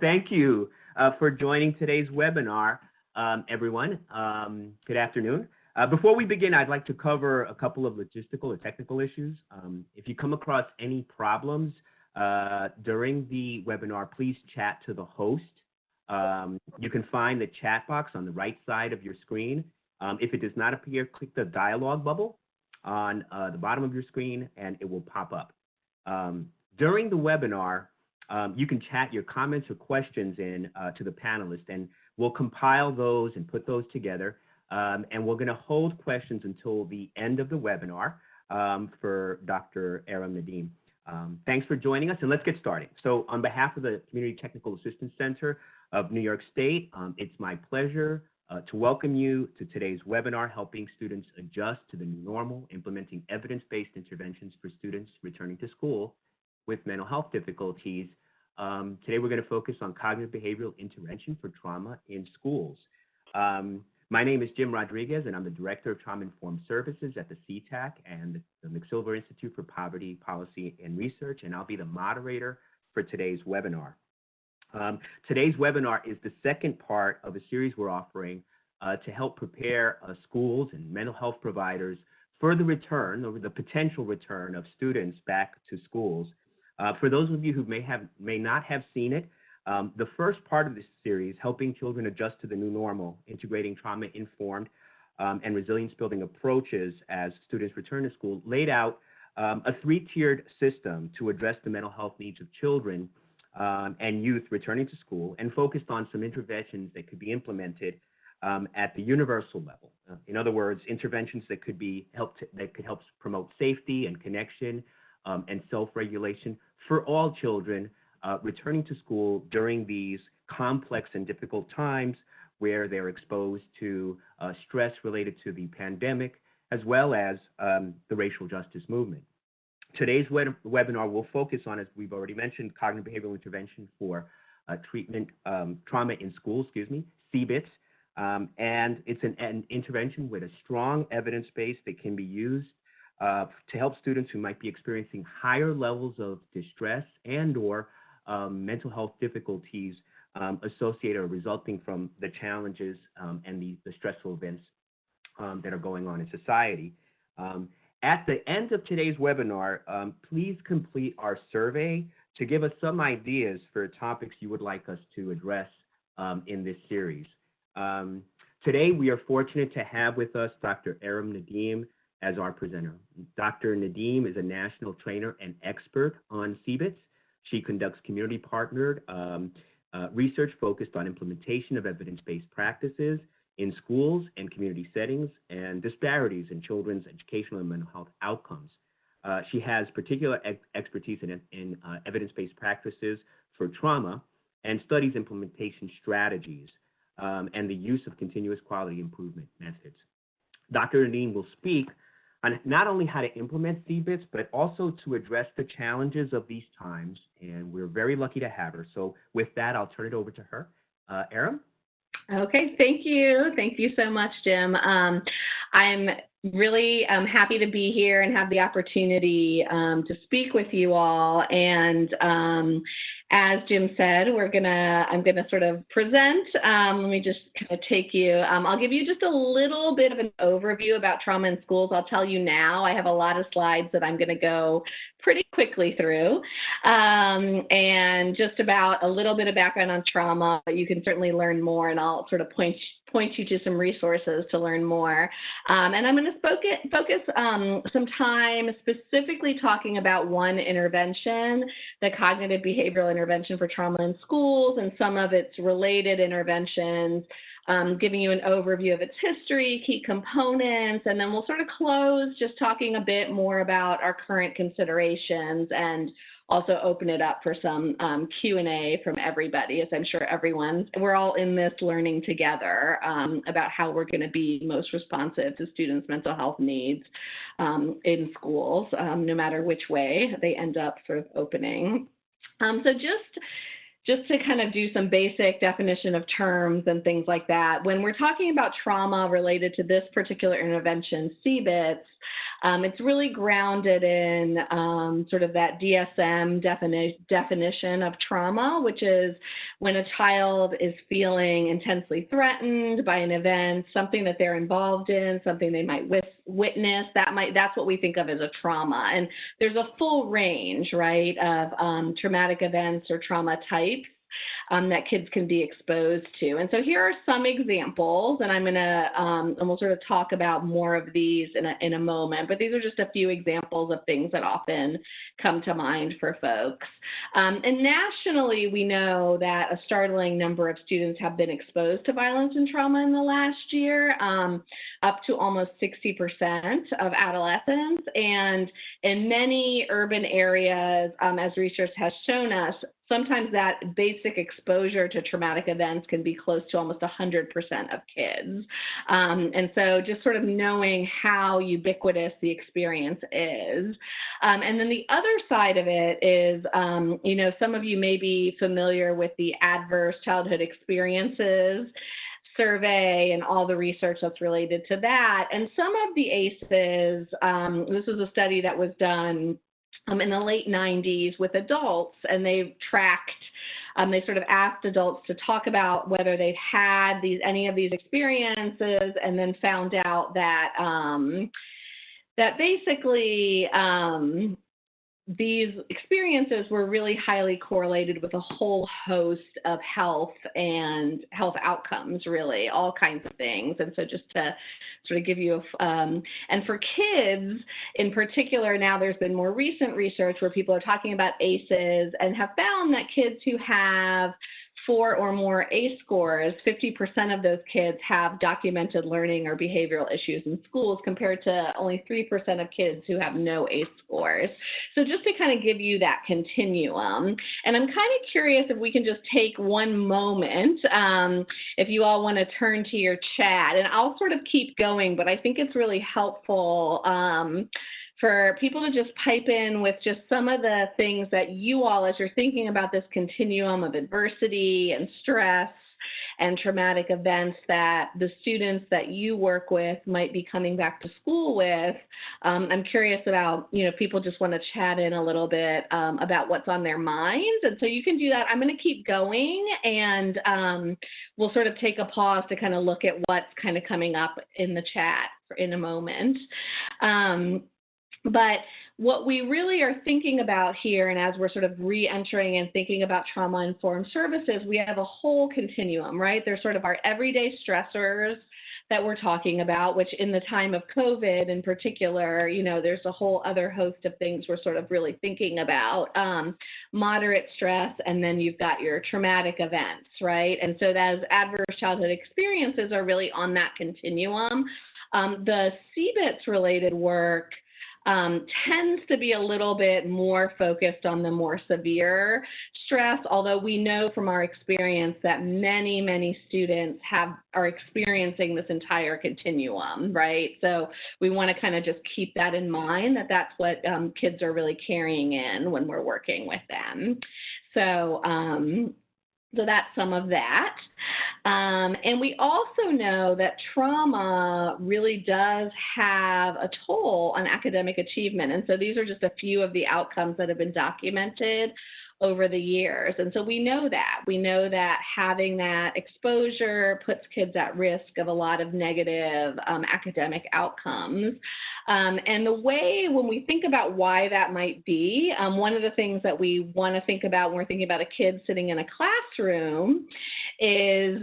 Thank you for joining today's webinar, everyone. Good afternoon. Before we begin, I'd like to cover a couple of logistical or technical issues. If you come across any problems during the webinar, please chat to the host. You can find the chat box on the right side of your screen. If it does not appear, click the dialog bubble on the bottom of your screen and it will pop up. During the webinar, you can chat your comments or questions in to the panelists, and we'll compile those and put those together. And we're going to hold questions until the end of the webinar for Dr. Aram Nadeem. Thanks for joining us, and let's get started. So on behalf of the Community Technical Assistance Center of New York State, it's my pleasure to welcome you to today's webinar, Helping Students Adjust to the New Normal, Implementing Evidence-Based Interventions for Students Returning to School with Mental Health Difficulties. Today we're going to focus on cognitive behavioral intervention for trauma in schools. My name is Jim Rodriguez, and I'm the Director of Trauma-Informed Services at the CTAC and the McSilver Institute for Poverty, Policy, and Research, and I'll be the moderator for today's webinar. Today's webinar is the second part of a series we're offering to help prepare schools and mental health providers for the return, or the potential return of students back to schools. For those of you who may not have seen it, the first part of this series, Helping Children Adjust to the New Normal, Integrating Trauma-Informed and Resilience-Building Approaches as Students Return to School, laid out a three-tiered system to address the mental health needs of children and youth returning to school, and focused on some interventions that could be implemented at the universal level. In other words, interventions that could help promote safety and connection and self-regulation for all children returning to school during these complex and difficult times where they're exposed to stress related to the pandemic, as well as the racial justice movement. Today's webinar will focus on, as we've already mentioned, cognitive behavioral intervention for trauma in schools, CBITS. And it's an intervention with a strong evidence base that can be used to help students who might be experiencing higher levels of distress and or mental health difficulties associated or resulting from the challenges and the stressful events that are going on in society. At the end of today's webinar, please complete our survey to give us some ideas for topics you would like us to address in this series. Today, we are fortunate to have with us Dr. Aram Nadeem as our presenter. Dr. Nadeem is a national trainer and expert on CBITS. She conducts community-partnered research focused on implementation of evidence-based practices in schools and community settings and disparities in children's educational and mental health outcomes. She has particular expertise in evidence-based practices for trauma and studies implementation strategies and the use of continuous quality improvement methods. Dr. Nadeem will speak on not only how to implement CBITS, but also to address the challenges of these times, and we're very lucky to have her. So with that, I'll turn it over to her. Aram? Okay, thank you. Thank you so much, Jim. I'm really happy to be here and have the opportunity to speak with you all. And as Jim said, I'm gonna sort of present. Let me just kind of take you. I'll give you just a little bit of an overview about trauma in schools. I'll tell you now, I have a lot of slides that I'm gonna go pretty quickly through, and just about a little bit of background on trauma, but you can certainly learn more, and I'll sort of point you to some resources to learn more. And I'm going to focus some time specifically talking about one intervention, the cognitive behavioral intervention for trauma in schools, and some of its related interventions, giving you an overview of its history, key components, and then we'll sort of close just talking a bit more about our current considerations and also open it up for some Q&A from everybody, as I'm sure we're all in this learning together about how we're going to be most responsive to students' mental health needs in schools, no matter which way they end up sort of opening. So just to kind of do some basic definition of terms and things like that, when we're talking about trauma related to this particular intervention, CBITS, It's really grounded in sort of that DSM definition of trauma, which is when a child is feeling intensely threatened by an event, something that they're involved in, something they might witness. That's what we think of as a trauma. And there's a full range, right, of traumatic events or trauma types that kids can be exposed to. And so here are some examples, and I'm going to, and we'll sort of talk about more of these in a moment, but these are just a few examples of things that often come to mind for folks. And nationally, we know that a startling number of students have been exposed to violence and trauma in the last year, up to almost 60% of adolescents. And in many urban areas, as research has shown us, sometimes that basic exposure to traumatic events can be close to almost 100% of kids. And so just sort of knowing how ubiquitous the experience is. And then the other side of it is, you know, some of you may be familiar with the Adverse Childhood Experiences survey and all the research that's related to that. And some of the ACEs, this was a study that was done in the late 90s with adults, and they tracked, they sort of asked adults to talk about whether they've had any of these experiences, and then found out that that basically these experiences were really highly correlated with a whole host of health and health outcomes, really, all kinds of things. And so just to sort of give you, and for kids in particular, now there's been more recent research where people are talking about ACEs and have found that kids who have 4 or more ACE scores, 50% of those kids have documented learning or behavioral issues in schools, compared to only 3% of kids who have no ACE scores. So just to kind of give you that continuum. And I'm kind of curious if we can just take one moment, if you all want to turn to your chat, and I'll sort of keep going, but I think it's really helpful for people to just pipe in with just some of the things that you all, as you're thinking about this continuum of adversity and stress and traumatic events that the students that you work with might be coming back to school with. I'm curious about, you know, people just want to chat in a little bit about what's on their minds. And so you can do that. I'm going to keep going, and we'll sort of take a pause to kind of look at what's kind of coming up in the chat in a moment. But what we really are thinking about here, and as we're sort of re-entering and thinking about trauma-informed services, we have a whole continuum, right? There's sort of our everyday stressors that we're talking about, which in the time of COVID in particular, you know, there's a whole other host of things we're sort of really thinking about, moderate stress, and then you've got your traumatic events, right? And so those adverse childhood experiences are really on that continuum. The CBITS related work tends to be a little bit more focused on the more severe stress, although we know from our experience that many, many students are experiencing this entire continuum, right? So we want to kind of just keep that in mind, that that's what kids are really carrying in when we're working with them. So that's some of that. And we also know that trauma really does have a toll on academic achievement. And so these are just a few of the outcomes that have been documented over the years. And so we know that. We know that having that exposure puts kids at risk of a lot of negative academic outcomes. And the way, when we think about why that might be, one of the things that we want to think about when we're thinking about a kid sitting in a classroom is,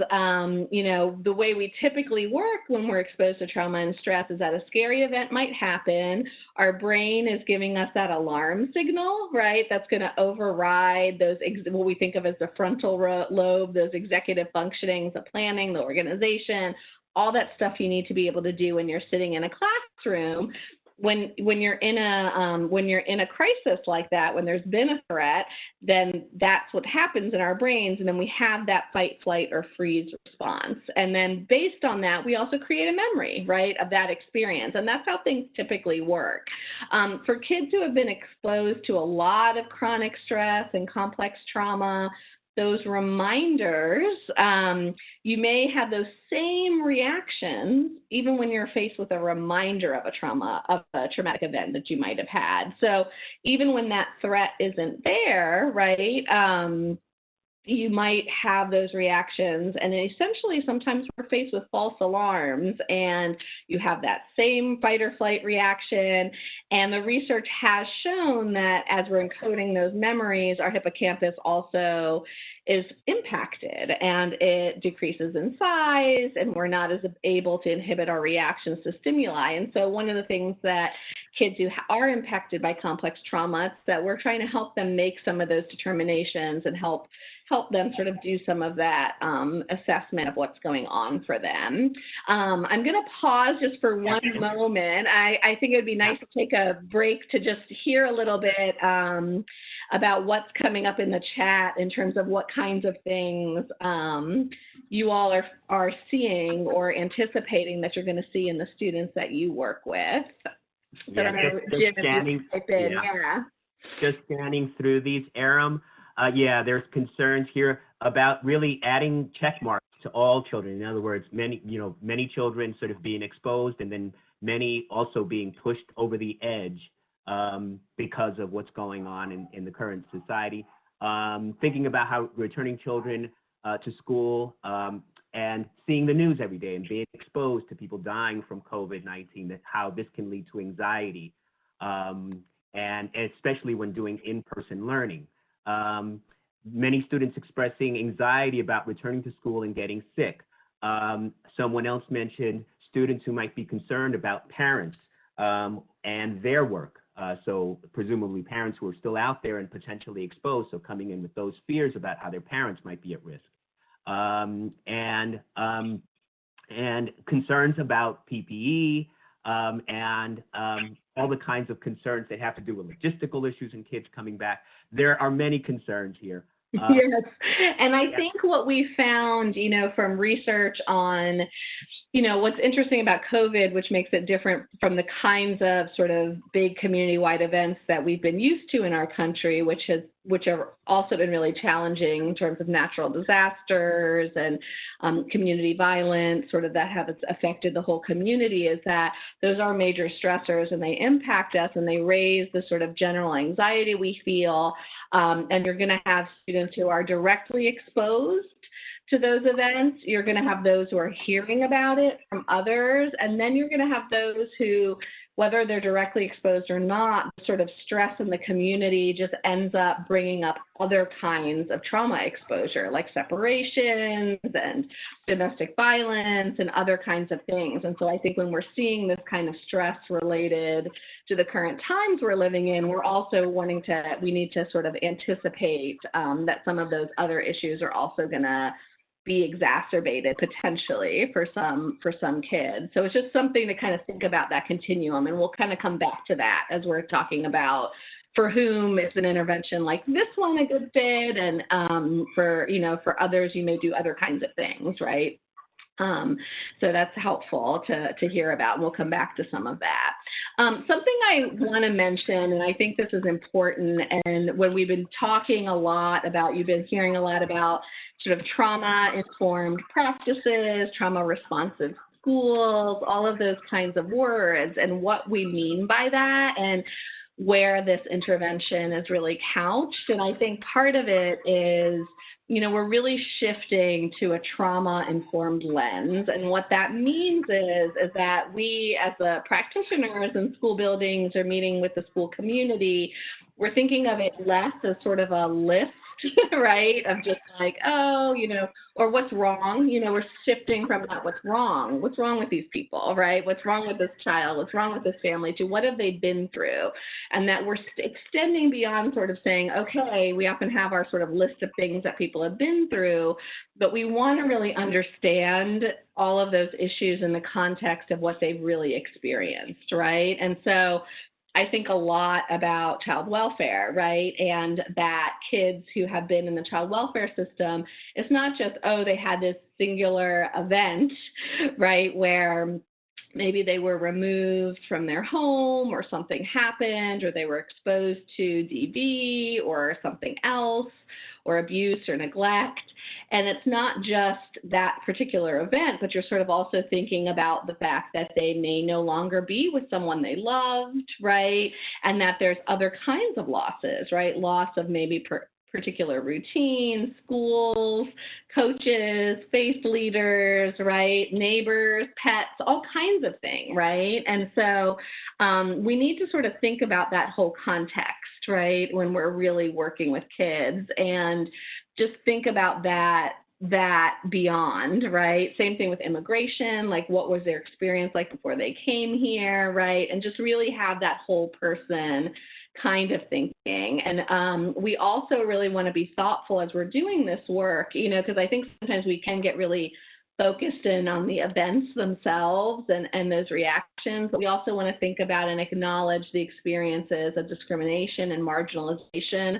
you know, the way we typically work when we're exposed to trauma and stress is that a scary event might happen. Our brain is giving us that alarm signal, right? That's going to override those, what we think of as the frontal lobe, those executive functionings, the planning, the organization, all that stuff you need to be able to do when you're sitting in a classroom. When you're in a crisis like that, when there's been a threat, then that's what happens in our brains, and then we have that fight, flight, or freeze response. And then based on that, we also create a memory, right, of that experience, and that's how things typically work. For kids who have been exposed to a lot of chronic stress and complex trauma, those reminders, you may have those same reactions even when you're faced with a reminder of a traumatic event that you might have had. So even when that threat isn't there, right, you might have those reactions, and essentially sometimes we're faced with false alarms and you have that same fight or flight reaction, and the research has shown that as we're encoding those memories, our hippocampus also is impacted and it decreases in size, and we're not as able to inhibit our reactions to stimuli. And so one of the things that kids who are impacted by complex trauma, it's that we're trying to help them make some of those determinations and help them sort of do some of that assessment of what's going on for them. I'm going to pause just for one moment. I think it would be nice to take a break to just hear a little bit about what's coming up in the chat in terms of what kinds of things you all are seeing or anticipating that you're going to see in the students that you work with. So just scanning through these, Aram. There's concerns here about really adding check marks to all children. In other words, many children sort of being exposed, and then many also being pushed over the edge because of what's going on in the current society. Thinking about how returning children to school and seeing the news every day and being exposed to people dying from COVID-19, that how this can lead to anxiety, and especially when doing in-person learning. Many students expressing anxiety about returning to school and getting sick. Someone else mentioned students who might be concerned about parents and their work. So presumably parents who are still out there and potentially exposed, so coming in with those fears about how their parents might be at risk. And concerns about PPE and all the kinds of concerns that have to do with logistical issues and kids coming back. There are many concerns here. Yes, and I think what we found, from research on, what's interesting about COVID, which makes it different from the kinds of sort of big community-wide events that we've been used to in our country, which have also been really challenging in terms of natural disasters and community violence, sort of that have affected the whole community, is that those are major stressors and they impact us and they raise the sort of general anxiety we feel. And you're going to have students who are directly exposed to those events. You're going to have those who are hearing about it from others. And then you're going to have those who, whether they're directly exposed or not, sort of stress in the community just ends up bringing up other kinds of trauma exposure, like separations and domestic violence and other kinds of things. And so I think when we're seeing this kind of stress related to the current times we're living in, we're also we need to sort of anticipate that some of those other issues are also going to be exacerbated potentially for some kids. So it's just something to kind of think about, that continuum, and we'll kind of come back to that as we're talking about for whom is an intervention like this one a good fit, and for others you may do other kinds of things, right? So that's helpful to hear about, and we'll come back to some of that. Something I want to mention, and I think this is important, and when we've been talking a lot about, you've been hearing a lot about sort of trauma-informed practices, trauma-responsive schools, all of those kinds of words, and what we mean by that, and where this intervention is really couched. And I think part of it is, we're really shifting to a trauma-informed lens. And what that means is that we, as the practitioners in school buildings or meeting with the school community, we're thinking of it less as sort of a list, right, of just like, or what's wrong. We're shifting from that, what's wrong with these people, right? What's wrong with this child? What's wrong with this family? To what have they been through? And that we're extending beyond sort of saying, okay, we often have our sort of list of things that people have been through, but we want to really understand all of those issues in the context of what they've really experienced, right? And so I think a lot about child welfare, right? And that kids who have been in the child welfare system, it's not just, they had this singular event, right, where maybe they were removed from their home or something happened or they were exposed to DV or something else, or abuse or neglect. And it's not just that particular event, but you're sort of also thinking about the fact that they may no longer be with someone they loved, right? And that there's other kinds of losses, right? Loss of maybe particular routines, schools, coaches, faith leaders, right? Neighbors, pets, all kinds of things, right? And so we need to sort of think about that whole context, right? When we're really working with kids, and just think about that beyond, right? Same thing with immigration, like what was their experience like before they came here, right? And just really have that whole person kind of thinking. And we also really want to be thoughtful as we're doing this work, because I think sometimes we can get really focused in on the events themselves and those reactions, but we also want to think about and acknowledge the experiences of discrimination and marginalization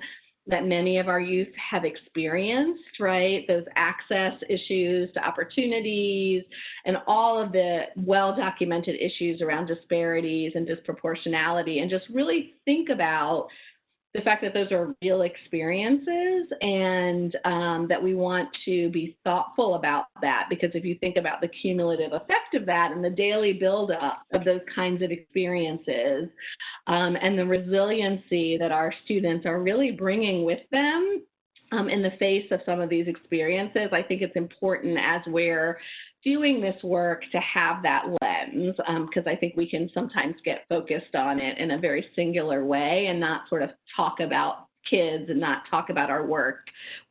that many of our youth have experienced, right? Those access issues to opportunities and all of the well-documented issues around disparities and disproportionality, and just really think about the fact that those are real experiences, and that we want to be thoughtful about that, because if you think about the cumulative effect of that and the daily buildup of those kinds of experiences, and the resiliency that our students are really bringing with them in the face of some of these experiences, I think it's important as we're doing this work to have that lens, because I think we can sometimes get focused on it in a very singular way and not sort of talk about kids and not talk about our work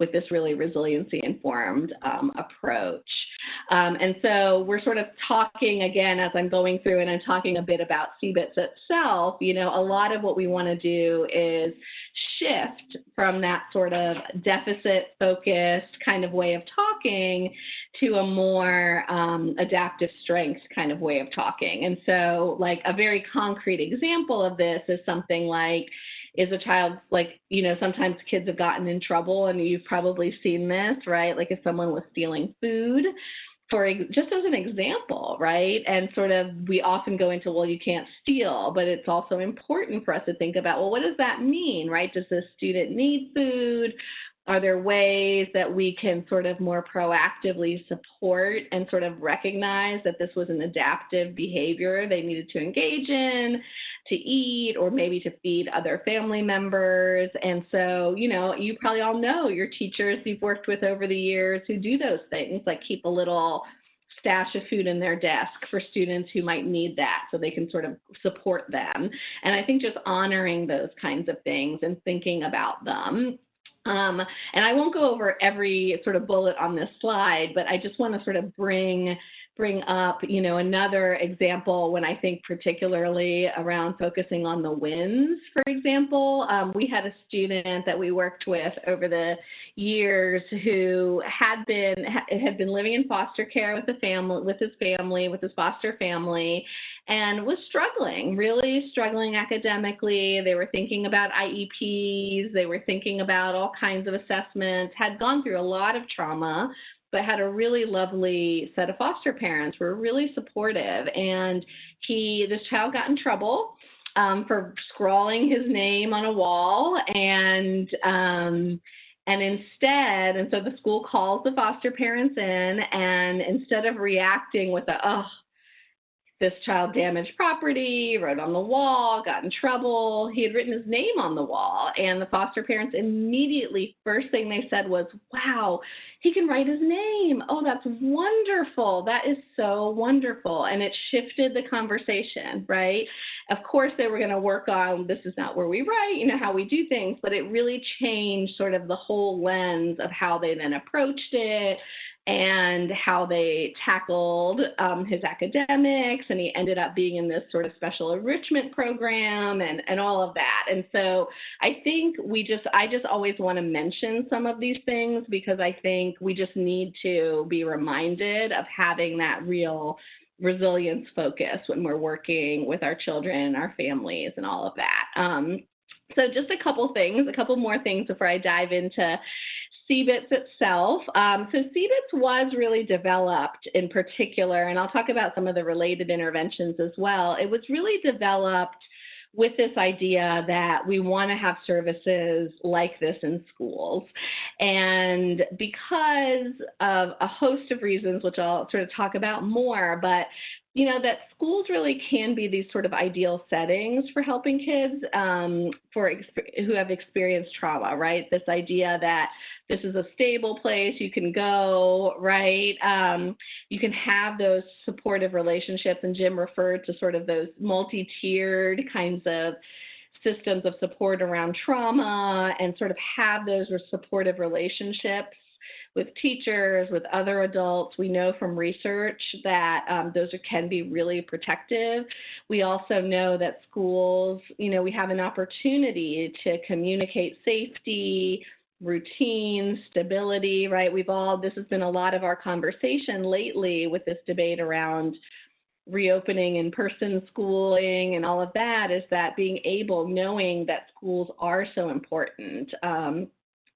with this really resiliency-informed approach. And so we're sort of talking, again, as I'm going through and I'm talking a bit about CBITS itself, a lot of what we want to do is shift from that sort of deficit-focused kind of way of talking to a more adaptive strengths kind of way of talking. And so, like, a very concrete example of this is something like, is a child, like, sometimes kids have gotten in trouble, and you've probably seen this, right? Like if someone was stealing food, just as an example, right? And sort of, we often go into, well, you can't steal, but it's also important for us to think about, well, what does that mean, right? Does this student need food? Are there ways that we can sort of more proactively support and sort of recognize that this was an adaptive behavior they needed to engage in, to eat, or maybe to feed other family members? And so, you probably all know your teachers you've worked with over the years who do those things, like keep a little stash of food in their desk for students who might need that so they can sort of support them. And I think just honoring those kinds of things and thinking about them. And I won't go over every sort of bullet on this slide, but I just want to sort of bring up, another example when I think particularly around focusing on the wins, for example. We had a student that we worked with over the years who had been living in foster care with his foster family, and was really struggling academically. They were thinking about IEPs, they were thinking about all kinds of assessments, had gone through a lot of trauma, but had a really lovely set of foster parents who were really supportive. And this child got in trouble for scrawling his name on a wall, and so the school calls the foster parents in, and instead of reacting with this child damaged property, wrote on the wall, got in trouble, he had written his name on the wall, and the foster parents immediately, first thing they said was, wow, he can write his name. Oh, that's wonderful. That is so wonderful. And it shifted the conversation, right? Of course, they were going to work on, this is not where we write, how we do things, but it really changed sort of the whole lens of how they then approached it and how they tackled his academics, and he ended up being in this sort of special enrichment program and all of that. And so I think I just always want to mention some of these things, because I think we just need to be reminded of having that real resilience focus when we're working with our children and our families and all of that. So just a couple more things before I dive into CBITS itself. So CBITS was really developed in particular, and I'll talk about some of the related interventions as well. It was really developed with this idea that we want to have services like this in schools. And because of a host of reasons, which I'll sort of talk about more, but that schools really can be these sort of ideal settings for helping kids who have experienced trauma, right? This idea that this is a stable place you can go, right? You can have those supportive relationships, and Jim referred to sort of those multi-tiered kinds of systems of support around trauma, and sort of have those supportive relationships with teachers, with other adults. We know from research that those can be really protective. We also know that schools, we have an opportunity to communicate safety, routine, stability, right? This has been a lot of our conversation lately with this debate around reopening in-person schooling and all of that, is that knowing that schools are so important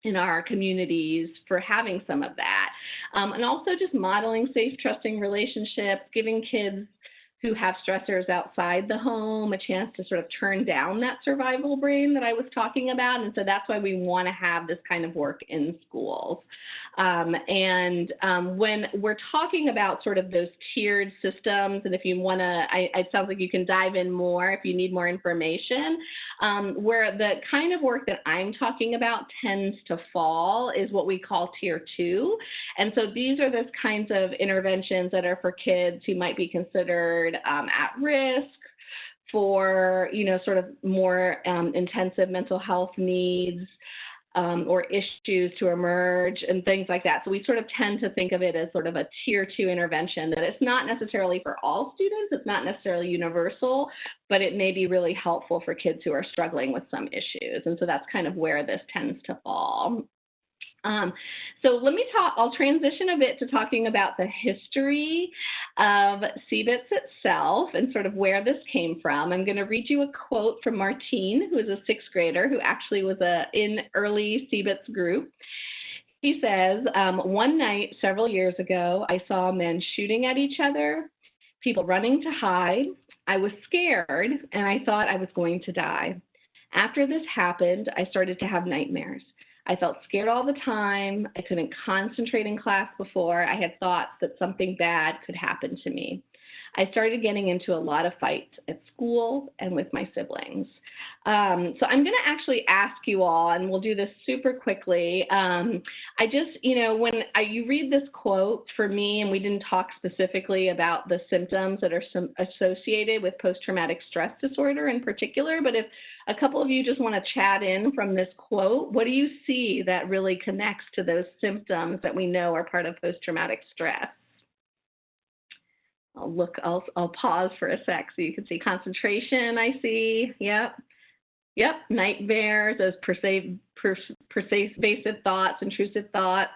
in our communities for having some of that. And also just modeling safe, trusting relationships, giving kids who have stressors outside the home a chance to sort of turn down that survival brain that I was talking about. And so that's why we want to have this kind of work in schools. When we're talking about sort of those tiered systems, and if you want to, it sounds like you can dive in more if you need more information, where the kind of work that I'm talking about tends to fall is what we call tier 2. And so these are those kinds of interventions that are for kids who might be considered at risk for, sort of more intensive mental health needs, or issues to emerge and things like that. So we sort of tend to think of it as sort of a tier 2 intervention, that it's not necessarily for all students, it's not necessarily universal, but it may be really helpful for kids who are struggling with some issues. And so that's kind of where this tends to fall. So I'll transition a bit to talking about the history of CBITS itself and sort of where this came from. I'm going to read you a quote from Martine, who is a 6th grader who actually was in early CBITS group. He says, one night several years ago, I saw men shooting at each other, people running to hide. I was scared and I thought I was going to die. After this happened, I started to have nightmares. I felt scared all the time. I couldn't concentrate in class before. I had thoughts that something bad could happen to me. I started getting into a lot of fights at school and with my siblings. So I'm going to actually ask you all, and we'll do this super quickly. When you read this quote for me, and we didn't talk specifically about the symptoms that are associated with post-traumatic stress disorder in particular, but if a couple of you just want to chat in from this quote, what do you see that really connects to those symptoms that we know are part of post-traumatic stress? I'll pause for a sec so you can see concentration, I see. Yep, nightmares, those pervasive thoughts, intrusive thoughts.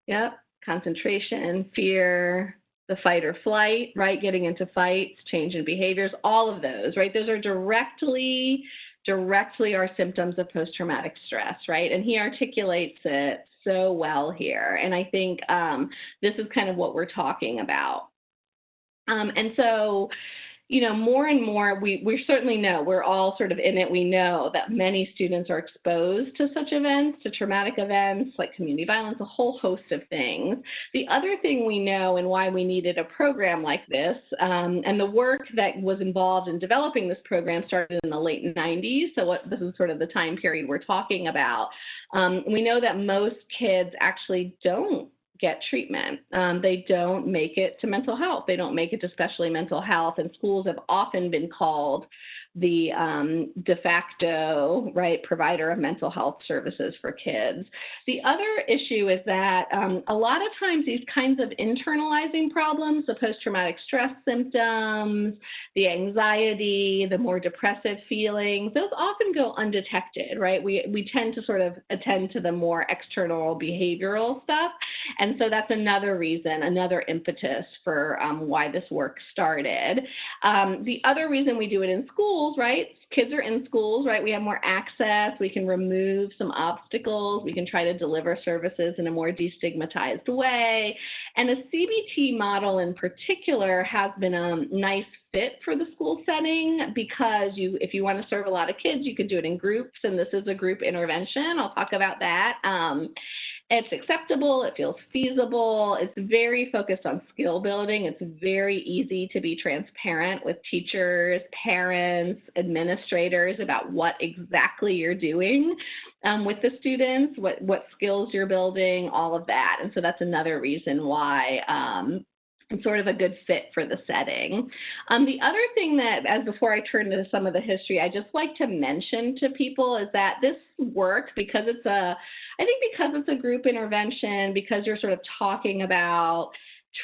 Yep, concentration, fear, the fight or flight, right? Getting into fights, change in behaviors, all of those, right? Those are directly our symptoms of post-traumatic stress, right? And he articulates it so well here. And I think this is kind of what we're talking about. And so, more and more, we certainly know, we're all sort of in it, we know that many students are exposed to such events, to traumatic events like community violence, a whole host of things. The other thing we know, and why we needed a program like this, and the work that was involved in developing this program started in the late 90s, so this is sort of the time period we're talking about. We know that most kids actually don't get treatment. They don't make it to mental health. They don't make it to specialty mental health, and schools have often been called the de facto, right, provider of mental health services for kids. The other issue is that a lot of times these kinds of internalizing problems, the post-traumatic stress symptoms, the anxiety, the more depressive feelings, those often go undetected, right? We tend to sort of attend to the more external behavioral stuff. And so that's another reason, another impetus for why this work started. The other reason we do it in schools, right? Kids are in schools, right? We have more access. We can remove some obstacles. We can try to deliver services in a more destigmatized way. And a CBT model in particular has been a nice fit for the school setting because if you want to serve a lot of kids, you can do it in groups, and this is a group intervention. I'll talk about that. It's acceptable, it feels feasible, it's very focused on skill building, it's very easy to be transparent with teachers, parents, administrators about what exactly you're doing with the students, what skills you're building, all of that. And so that's another reason why it's sort of a good fit for the setting. The other thing that, as before I turn to some of the history, I just like to mention to people is that this work, because it's a group intervention, because you're sort of talking about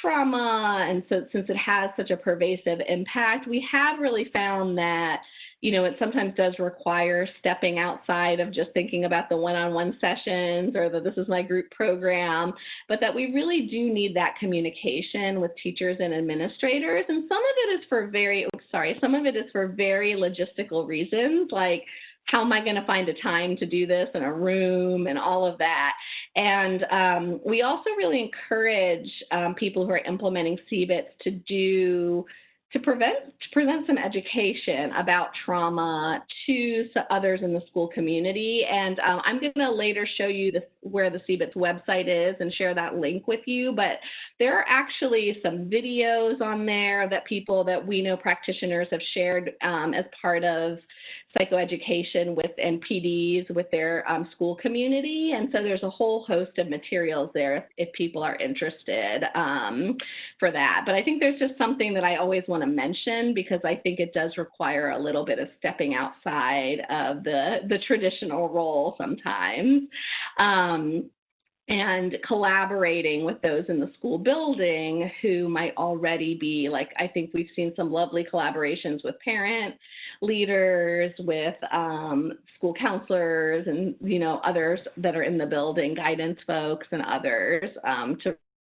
trauma, and so since it has such a pervasive impact, we have really found that it sometimes does require stepping outside of just thinking about the one-on-one sessions or this is my group program, but that we really do need that communication with teachers and administrators. And some of it is for very logistical reasons, like how am I going to find a time to do this in a room and all of that. And we also really encourage people who are implementing CBITS to present some education about trauma to others in the school community. And I'm going to later show you where the CBITS website is and share that link with you. But there are actually some videos on there that people that we know practitioners have shared as part of psychoeducation and PDs with their school community. And so there's a whole host of materials there if people are interested for that. But I think there's just something that I always want to mention because I think it does require a little bit of stepping outside of the traditional role sometimes. And collaborating with those in the school building who might already be, like, I think we've seen some lovely collaborations with parent leaders, with school counselors, and, others that are in the building, guidance folks and others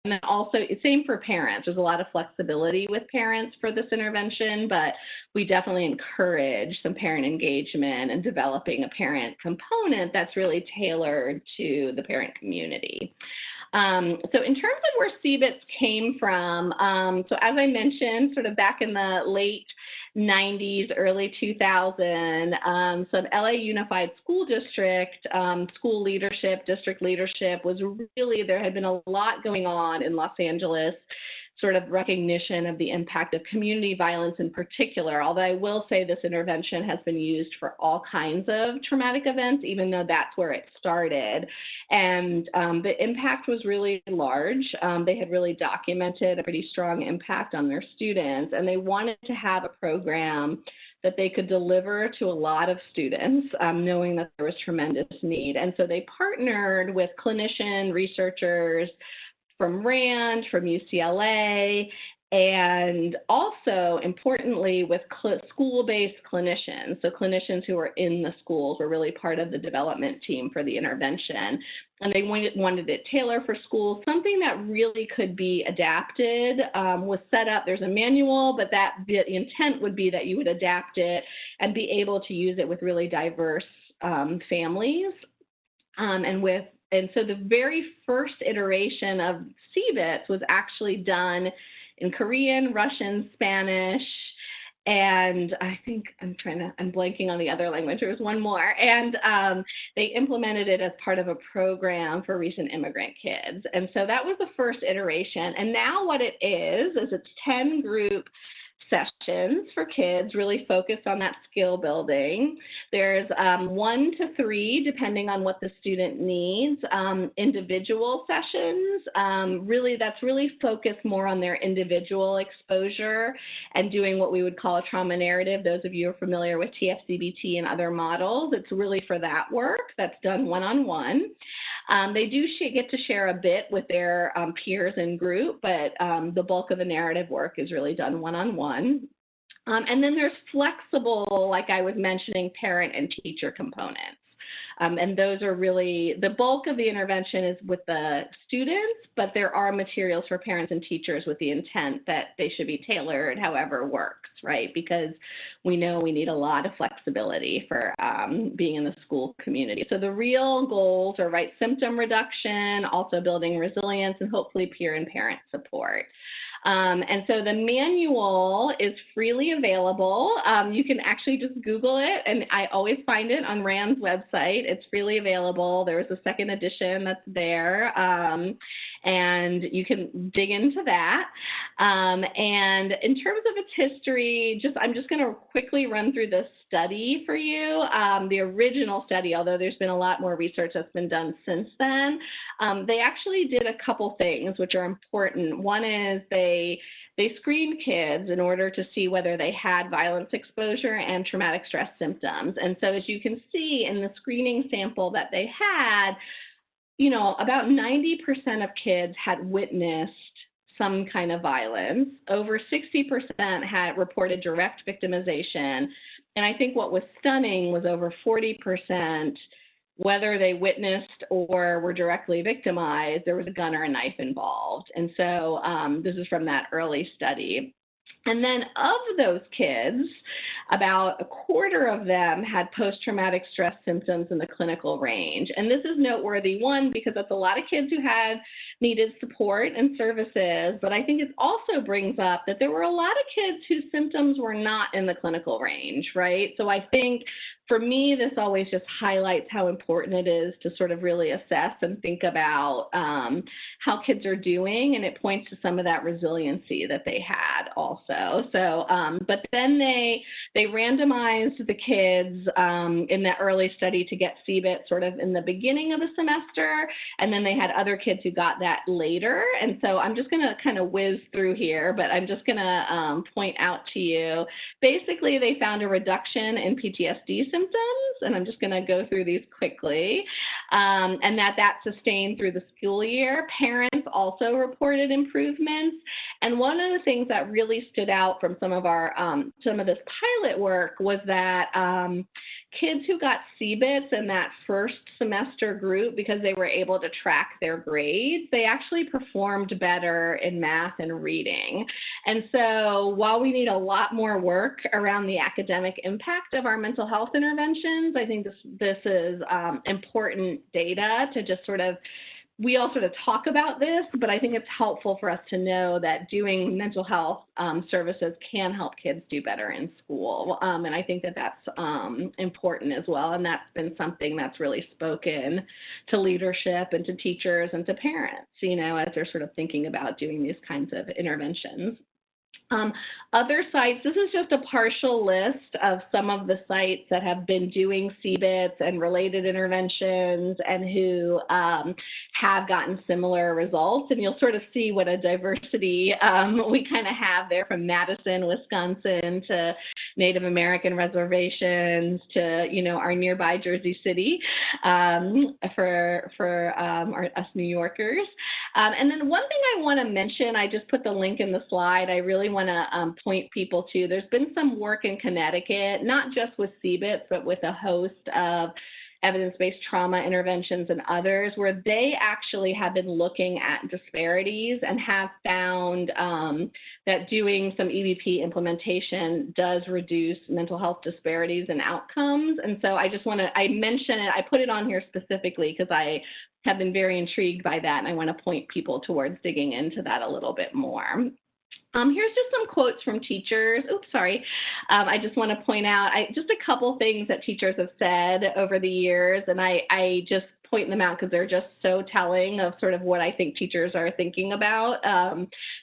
and then also, same for parents. There's a lot of flexibility with parents for this intervention, but we definitely encourage some parent engagement and developing a parent component that's really tailored to the parent community. So in terms of where CBITS came from, so as I mentioned, sort of back in the late 90s, early 2000, so the LA Unified School District, school leadership, district leadership was really, there had been a lot going on in Los Angeles, sort of recognition of the impact of community violence in particular, although I will say this intervention has been used for all kinds of traumatic events, even though that's where it started. And the impact was really large. They had really documented a pretty strong impact on their students, and they wanted to have a program that they could deliver to a lot of students, knowing that there was tremendous need. And so they partnered with clinician researchers from RAND, from UCLA, and also, importantly, with school-based clinicians. So clinicians who were in the schools were really part of the development team for the intervention. And they wanted it tailored for schools, something that really could be adapted, was set up. There's a manual, but the intent would be that you would adapt it and be able to use it with really diverse families and so the very first iteration of CBITS was actually done in Korean, Russian, Spanish, and I think I'm blanking on the other language. There was one more. And they implemented it as part of a program for recent immigrant kids. And so that was the first iteration. And now what it is it's 10 group sessions for kids, really focused on that skill building. There's 1 to 3, depending on what the student needs, individual sessions. That's really focused more on their individual exposure and doing what we would call a trauma narrative. Those of you who are familiar with TFCBT and other models, it's really for that work that's done one-on-one. They do get to share a bit with their peers in group, but the bulk of the narrative work is really done one-on-one. And then there's flexible, like I was mentioning, parent and teacher components. And those are really, the bulk of the intervention is with the students, but there are materials for parents and teachers with the intent that they should be tailored however works, right? Because we know we need a lot of flexibility for being in the school community. So the real goals are, right, symptom reduction, also building resilience, and hopefully peer and parent support. And so the manual is freely available. You can actually just Google it, and I always find it on RAND's website. It's freely available. There was a second edition that's there, and you can dig into that. And in terms of its history, I'm just going to quickly run through this study for you. The original study, although there's been a lot more research that's been done since then, they actually did a couple things which are important. One is they screened kids in order to see whether they had violence exposure and traumatic stress symptoms. And so as you can see in the screening sample that they had, about 90% of kids had witnessed some kind of violence. Over 60% had reported direct victimization. And I think what was stunning was over 40%, whether they witnessed or were directly victimized, there was a gun or a knife involved. And so this is from that early study. And then of those kids, about a quarter of them had post-traumatic stress symptoms in the clinical range. And this is noteworthy, one, because that's a lot of kids who had needed support and services, but I think it also brings up that there were a lot of kids whose symptoms were not in the clinical range, right? So I think for me, this always just highlights how important it is to sort of really assess and think about how kids are doing, and it points to some of that resiliency that they had also. So, but then they randomized the kids in that early study to get CBITS sort of in the beginning of the semester, and then they had other kids who got that later. And so I'm just going to kind of whiz through here, but I'm just going to point out to you, basically they found a reduction in PTSD symptoms, and I'm just going to go through these quickly, and that sustained through the school year. Parents also reported improvements, and one of the things that really stood out from some of this pilot work was that kids who got CBITS in that first semester group, because they were able to track their grades, they actually performed better in math and reading. And so while we need a lot more work around the academic impact of our mental health interventions, I think this is important data to just sort of, we all sort of talk about this, but I think it's helpful for us to know that doing mental health services can help kids do better in school. And I think that that's important as well. And that's been something that's really spoken to leadership and to teachers and to parents, as they're sort of thinking about doing these kinds of interventions. Other sites, this is just a partial list of some of the sites that have been doing CBITS and related interventions and who have gotten similar results. And you'll sort of see what a diversity we kind of have there, from Madison, Wisconsin, to Native American reservations, to, our nearby Jersey City for us New Yorkers. And then one thing I want to mention, I just put the link in the slide, I really want to point people to. There's been some work in Connecticut, not just with CBITS, but with a host of evidence-based trauma interventions and others, where they actually have been looking at disparities and have found that doing some EBP implementation does reduce mental health disparities and outcomes. And so I just want to, I mention it, I put it on here specifically because I have been very intrigued by that, and I want to point people towards digging into that a little bit more. Here's just some quotes from teachers. Oops, sorry. I just want to point out just a couple things that teachers have said over the years, and I just point them out because they're just so telling of sort of what I think teachers are thinking about.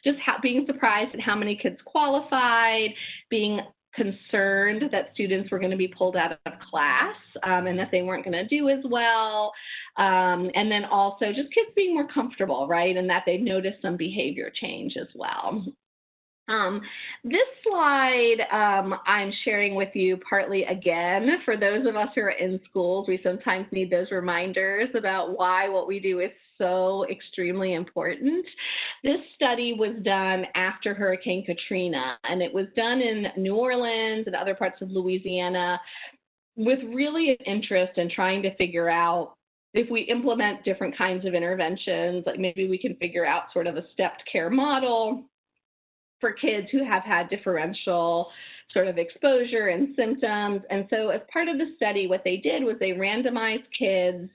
Just being surprised at how many kids qualified, being concerned that students were going to be pulled out of class and that they weren't going to do as well. And then also just kids being more comfortable, right? And that they've noticed some behavior change as well. This slide I'm sharing with you partly again, for those of us who are in schools, we sometimes need those reminders about why what we do is so extremely important. This study was done after Hurricane Katrina, and it was done in New Orleans and other parts of Louisiana, with really an interest in trying to figure out if we implement different kinds of interventions, like maybe we can figure out sort of a stepped care model for kids who have had differential sort of exposure and symptoms. And so as part of the study, what they did was they randomized kids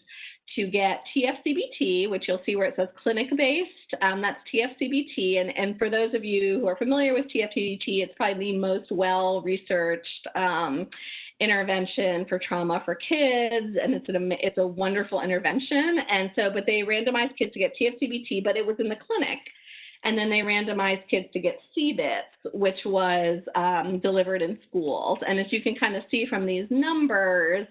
to get TFCBT, which you'll see where it says clinic-based. That's TFCBT. And for those of you who are familiar with TFCBT, it's probably the most well-researched intervention for trauma for kids, and it's a wonderful intervention. And so, but they randomized kids to get TFCBT, but it was in the clinic. And then they randomized kids to get CBITS, which was delivered in schools. And as you can kind of see from these numbers,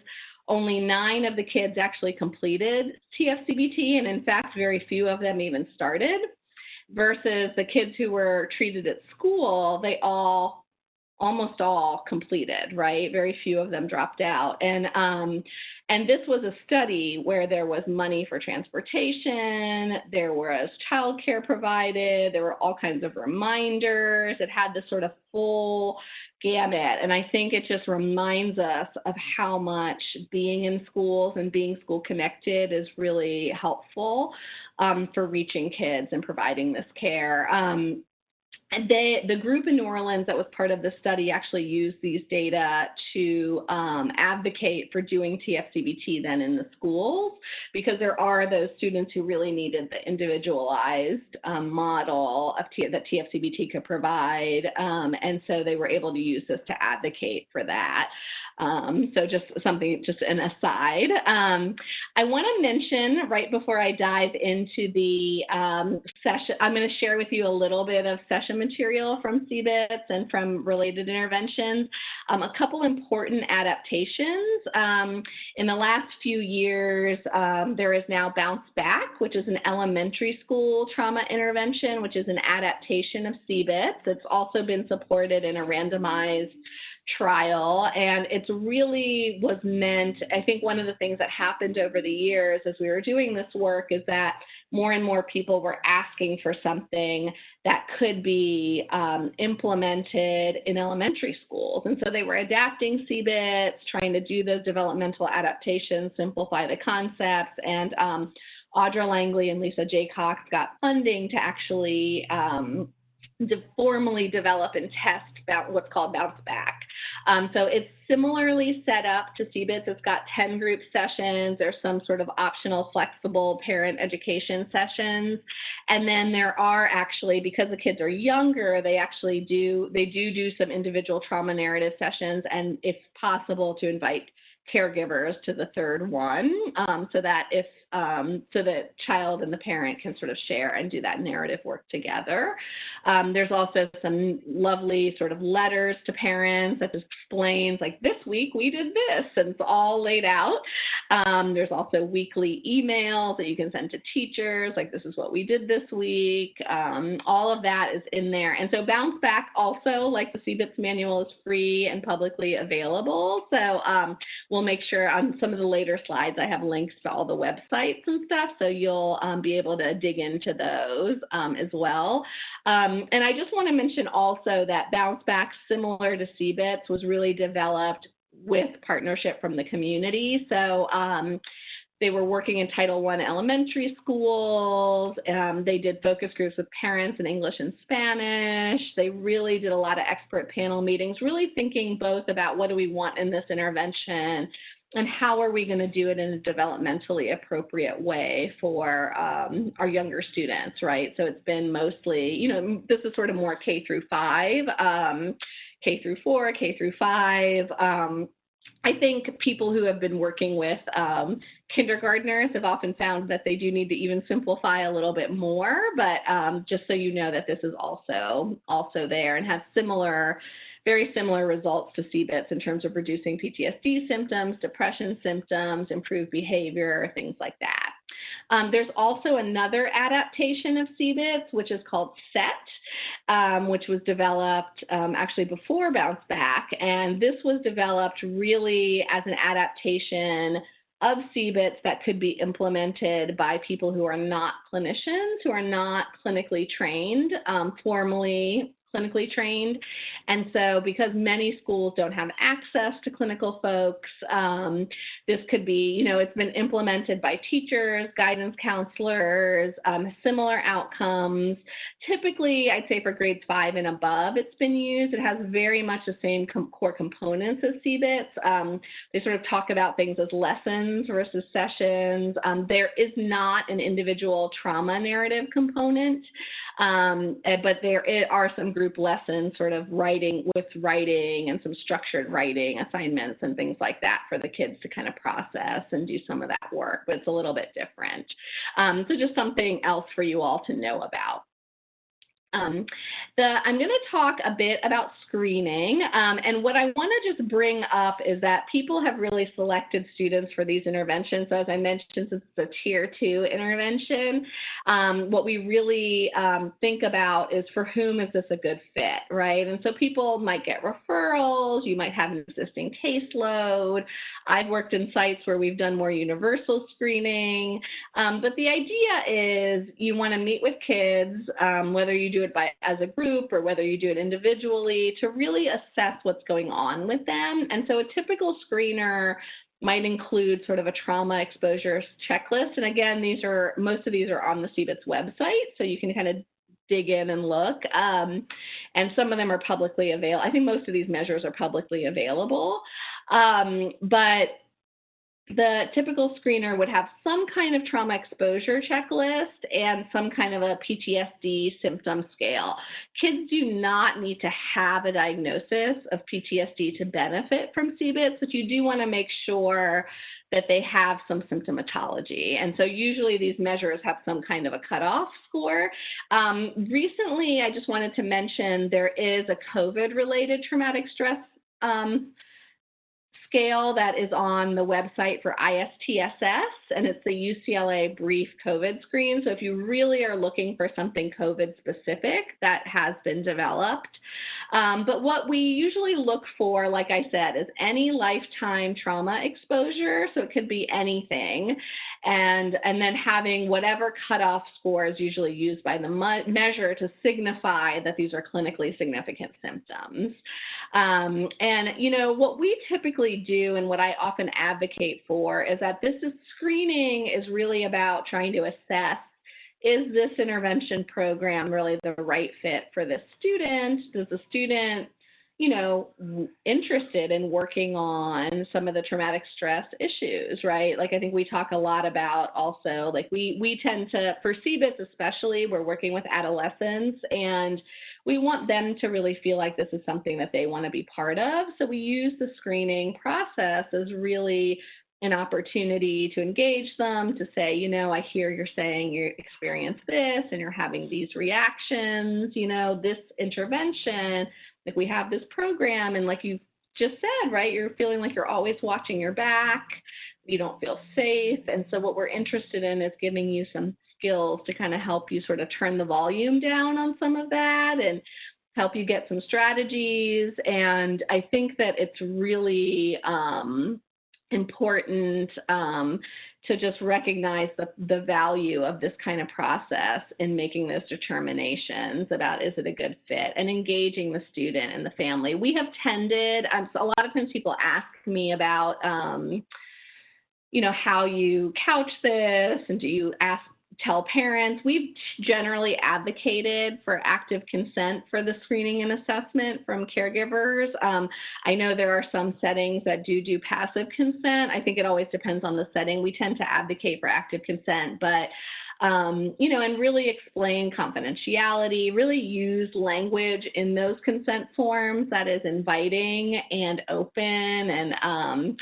only 9 of the kids actually completed TFCBT, and in fact, very few of them even started, versus the kids who were treated at school, they almost all completed, right? Very few of them dropped out. And this was a study where there was money for transportation, there was childcare provided, there were all kinds of reminders. It had this sort of full gamut. And I think it just reminds us of how much being in schools and being school connected is really helpful for reaching kids and providing this care. And the group in New Orleans that was part of the study actually used these data to advocate for doing TFCBT then in the schools, because there are those students who really needed the individualized model of that TFCBT could provide. And so they were able to use this to advocate for that. So just an aside. I want to mention right before I dive into the session, I'm going to share with you a little bit of session material from CBITS and from related interventions. A couple important adaptations. In the last few years, there is now Bounce Back, which is an elementary school trauma intervention, which is an adaptation of CBITS. It's also been supported in a randomized trial, and it's really was meant, I think one of the things that happened over the years as we were doing this work is that more and more people were asking for something that could be implemented in elementary schools. And so they were adapting CBITS, trying to do those developmental adaptations, simplify the concepts, and Audra Langley and Lisa Jaycox got funding to actually to formally develop and test what's called Bounce Back. So it's similarly set up to CBITS. It's got 10 group sessions. There's some sort of optional flexible parent education sessions. And then there are actually, because the kids are younger, they do some individual trauma narrative sessions, and it's possible to invite caregivers to the third one, so that so the child and the parent can sort of share and do that narrative work together. There's also some lovely sort of letters to parents that just explains, like, this week we did this, and it's all laid out. There's also weekly emails that you can send to teachers, like, this is what we did this week. All of that is in there. And so Bounce Back also, like the CBITS manual, is free and publicly available. So we'll make sure on some of the later slides I have links to all the websites and stuff, so you'll be able to dig into those as well. And I just want to mention also that Bounce Back, similar to CBITS, was really developed with partnership from the community. So they were working in Title I elementary schools. They did focus groups with parents in English and Spanish. They really did a lot of expert panel meetings, really thinking both about what do we want in this intervention and how are we going to do it in a developmentally appropriate way for our younger students, right? So it's been mostly, this is sort of more K through 5, K through 4, K through 5. I think people who have been working with kindergartners have often found that they do need to even simplify a little bit more, but just so you know that this is also there and has very similar results to CBITS in terms of reducing PTSD symptoms, depression symptoms, improved behavior, things like that. There's also another adaptation of CBITS, which is called SET, which was developed actually before Bounce Back. And this was developed really as an adaptation of CBITS that could be implemented by people who are not clinicians, who are not clinically trained, formally clinically trained. And so because many schools don't have access to clinical folks, this could be, it's been implemented by teachers, guidance counselors, similar outcomes. Typically, I'd say for grades 5 and above, it's been used. It has very much the same core components as CBITS. They sort of talk about things as lessons versus sessions. There is not an individual trauma narrative component, but there are some group lessons, sort of writing and some structured writing assignments and things like that for the kids to kind of process and do some of that work, but it's a little bit different. So just something else for you all to know about. I'm going to talk a bit about screening, and what I want to just bring up is that people have really selected students for these interventions. So as I mentioned, since it's a Tier 2 intervention, what we really think about is for whom is this a good fit, right? And so people might get referrals, you might have an existing caseload. I've worked in sites where we've done more universal screening, but the idea is you want to meet with kids, whether you do it as a group or whether you do it individually, to really assess what's going on with them. And so a typical screener might include sort of a trauma exposure checklist. And again, most of these are on the CBITS website, so you can kind of dig in and look. And some of them are publicly available. I think most of these measures are publicly available. But the typical screener would have some kind of trauma exposure checklist and some kind of a PTSD symptom scale. Kids do not need to have a diagnosis of PTSD to benefit from CBITS, but you do want to make sure that they have some symptomatology. And so usually these measures have some kind of a cutoff score. Recently, I just wanted to mention there is a COVID-related traumatic stress scale that is on the website for ISTSS, and it's the UCLA Brief COVID Screen. So if you really are looking for something COVID specific, that has been developed. But what we usually look for, like I said, is any lifetime trauma exposure. So it could be anything. And then having whatever cutoff score is usually used by the measure to signify that these are clinically significant symptoms. And, what we typically do and what I often advocate for is that screening is really about trying to assess, is this intervention program really the right fit for this student? Does the student, interested in working on some of the traumatic stress issues, right? Like I think we talk a lot about also, like we tend to, for CBITS especially, we're working with adolescents and we want them to really feel like this is something that they want to be part of. So we use the screening process as really an opportunity to engage them, to say, I hear you're saying you experienced this and you're having these reactions, this intervention, like we have this program, and like you just said, right, you're feeling like you're always watching your back, you don't feel safe. And so what we're interested in is giving you some skills to kind of help you sort of turn the volume down on some of that and help you get some strategies. And I think that it's really important to just recognize the value of this kind of process in making those determinations about, is it a good fit, and engaging the student and the family. We have tended, a lot of times people ask me about, how you couch this, and do you tell parents. We've generally advocated for active consent for the screening and assessment from caregivers. I know there are some settings that do passive consent. I think it always depends on the setting. We tend to advocate for active consent, but and really explain confidentiality, really use language in those consent forms that is inviting and open, and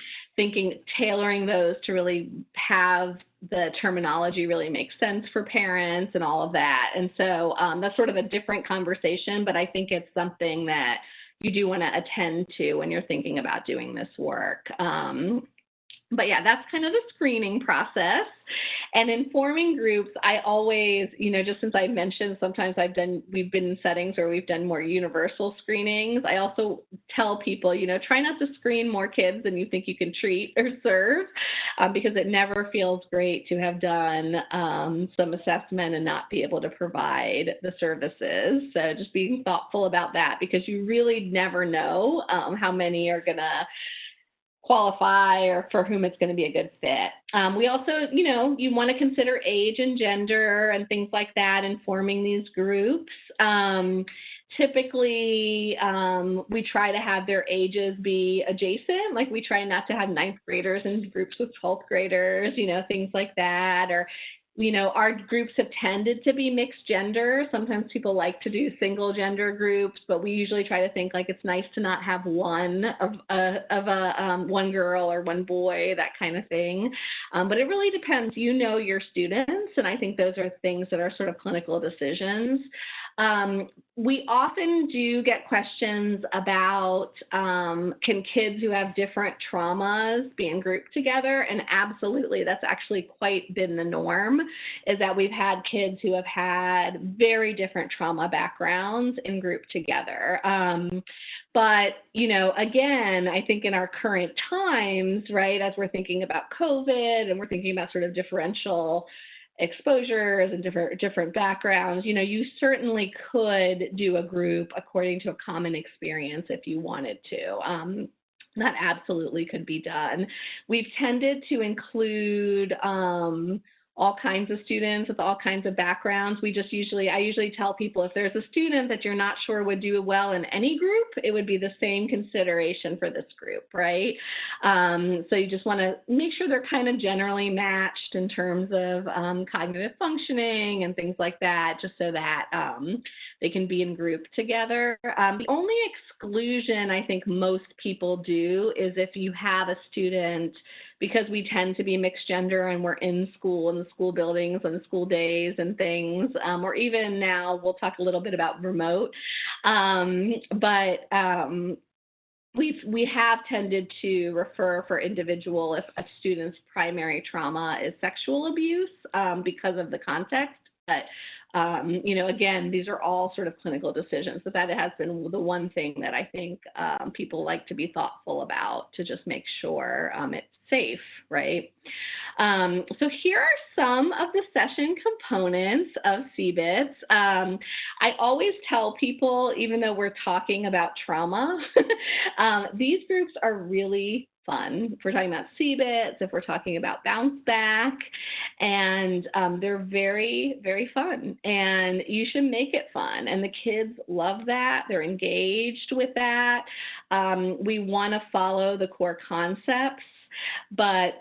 tailoring those to really have the terminology really make sense for parents and all of that. And so that's sort of a different conversation, but I think it's something that you do want to attend to when you're thinking about doing this work. But yeah, that's kind of the screening process. And in forming groups, I always, just since I mentioned sometimes we've been in settings where we've done more universal screenings, I also tell people, try not to screen more kids than you think you can treat or serve, because it never feels great to have done some assessment and not be able to provide the services. So just being thoughtful about that, because you really never know how many are going to qualify or for whom it's going to be a good fit. We also, you want to consider age and gender and things like that in forming these groups. Typically, we try to have their ages be adjacent. Like we try not to have 9th graders in groups with 12th graders, things like that. Or our groups have tended to be mixed gender. Sometimes people like to do single gender groups, but we usually try to think like it's nice to not have one one girl or one boy, that kind of thing. But it really depends. Your students, and I think those are things that are sort of clinical decisions. We often do get questions about can kids who have different traumas be in group together? And absolutely, that's actually quite been the norm, is that we've had kids who have had very different trauma backgrounds in group together. But, again, I think in our current times, right, as we're thinking about COVID and we're thinking about sort of differential exposures and different backgrounds, you certainly could do a group according to a common experience if you wanted to. That absolutely could be done. We've tended to include all kinds of students with all kinds of backgrounds. I usually tell people if there's a student that you're not sure would do well in any group, it would be the same consideration for this group, right? So you just want to make sure they're kind of generally matched in terms of cognitive functioning and things like that, just so that they can be in group together. The only exclusion I think most people do is if you have a student, because we tend to be mixed gender and we're in school, in the school buildings and school days and things, or even now we'll talk a little bit about remote, but we have tended to refer for individual if a student's primary trauma is sexual abuse because of the context. But again, these are all sort of clinical decisions, but that has been the one thing that I think people like to be thoughtful about, to just make sure it's safe, right? So here are some of the session components of CBITS. I always tell people, even though we're talking about trauma, these groups are really fun. If we're talking about CBITS, if we're talking about bounce back, and they're very, very fun, and you should make it fun. And the kids love that. They're engaged with that. We want to follow the core concepts, but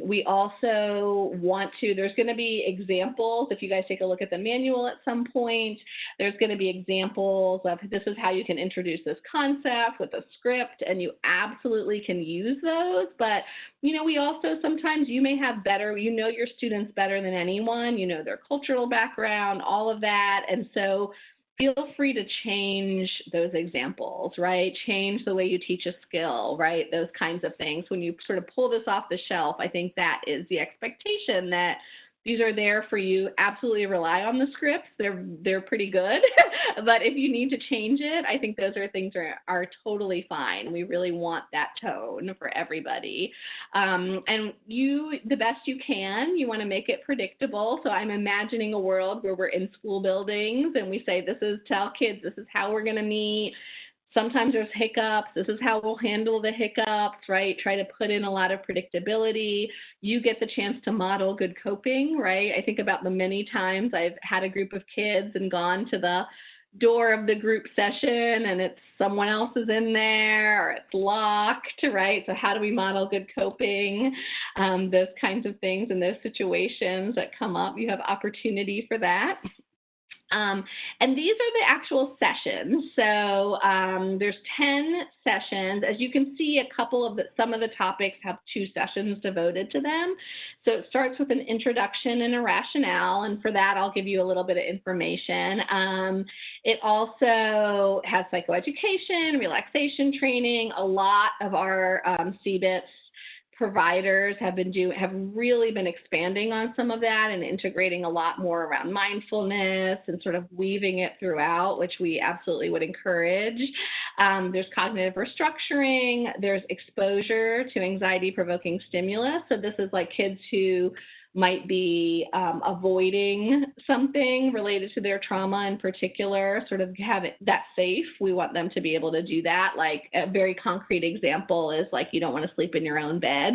we also want to, there's going to be examples. If you guys take a look at the manual at some point, there's going to be examples of this is how you can introduce this concept with a script, and you absolutely can use those. But, we also sometimes you may have better, your students better than anyone, their cultural background, all of that. And so feel free to change those examples, right? Change the way you teach a skill, right? Those kinds of things. When you sort of pull this off the shelf, I think that is the expectation, that these are there for you. Absolutely rely on the scripts. They're pretty good. But if you need to change it, I think those are things that are totally fine. We really want that tone for everybody. And the best you can, you want to make it predictable. So I'm imagining a world where we're in school buildings and we say, tell kids, this is how we're going to meet. Sometimes there's hiccups. This is how we'll handle the hiccups, right? Try to put in a lot of predictability. You get the chance to model good coping, right? I think about the many times I've had a group of kids and gone to the door of the group session and it's someone else is in there or it's locked, right? So how do we model good coping? Those kinds of things and those situations that come up, you have opportunity for that. And these are the actual sessions. So there's 10 sessions. As you can see, some of the topics have 2 sessions devoted to them. So it starts with an introduction and a rationale, and for that, I'll give you a little bit of information. It also has psychoeducation, relaxation training. A lot of our CBITS providers have really been expanding on some of that and integrating a lot more around mindfulness and sort of weaving it throughout, which we absolutely would encourage. There's cognitive restructuring. There's exposure to anxiety-provoking stimulus. So this is like kids who might be avoiding something related to their trauma in particular, sort of have it that safe. We want them to be able to do that. Like a very concrete example is like you don't want to sleep in your own bed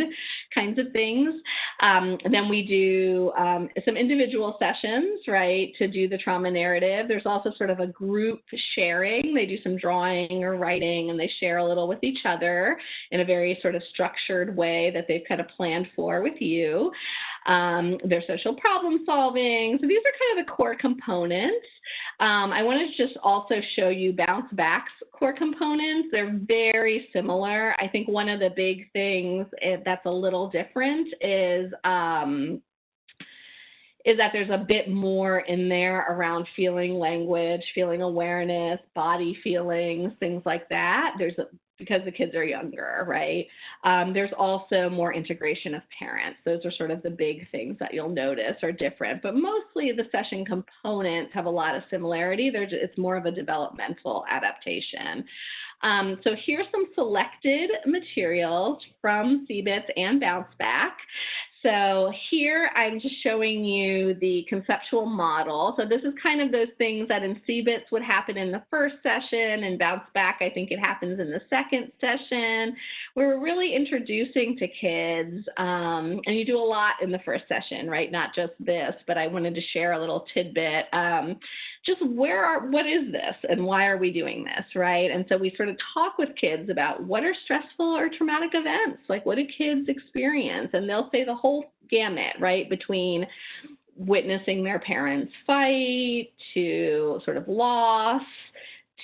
kinds of things. And then we do some individual sessions, right, to do the trauma narrative. There's also sort of a group sharing. They do some drawing or writing, and they share a little with each other in a very sort of structured way that they've kind of planned for with you. Their social problem solving. So these are kind of the core components. I want to just also show you Bounce Back's core components. They're very similar. I think one of the big things that's a little different is that there's a bit more in there around feeling language, feeling awareness, body feelings, things like that. Because the kids are younger, right? There's also more integration of parents. Those are sort of the big things that you'll notice are different, but mostly the session components have a lot of similarity. It's more of a developmental adaptation. So here's some selected materials from CBITS and Bounce Back. So here I'm just showing you the conceptual model. So this is kind of those things that in CBITS would happen in the first session, and Bounce Back, I think it happens in the second session. We're really introducing to kids, and you do a lot in the first session, right? Not just this, but I wanted to share a little tidbit. Just what is this and why are we doing this, right? And so we sort of talk with kids about what are stressful or traumatic events, like what do kids experience? And they'll say the whole gamut, right, between witnessing their parents fight to sort of loss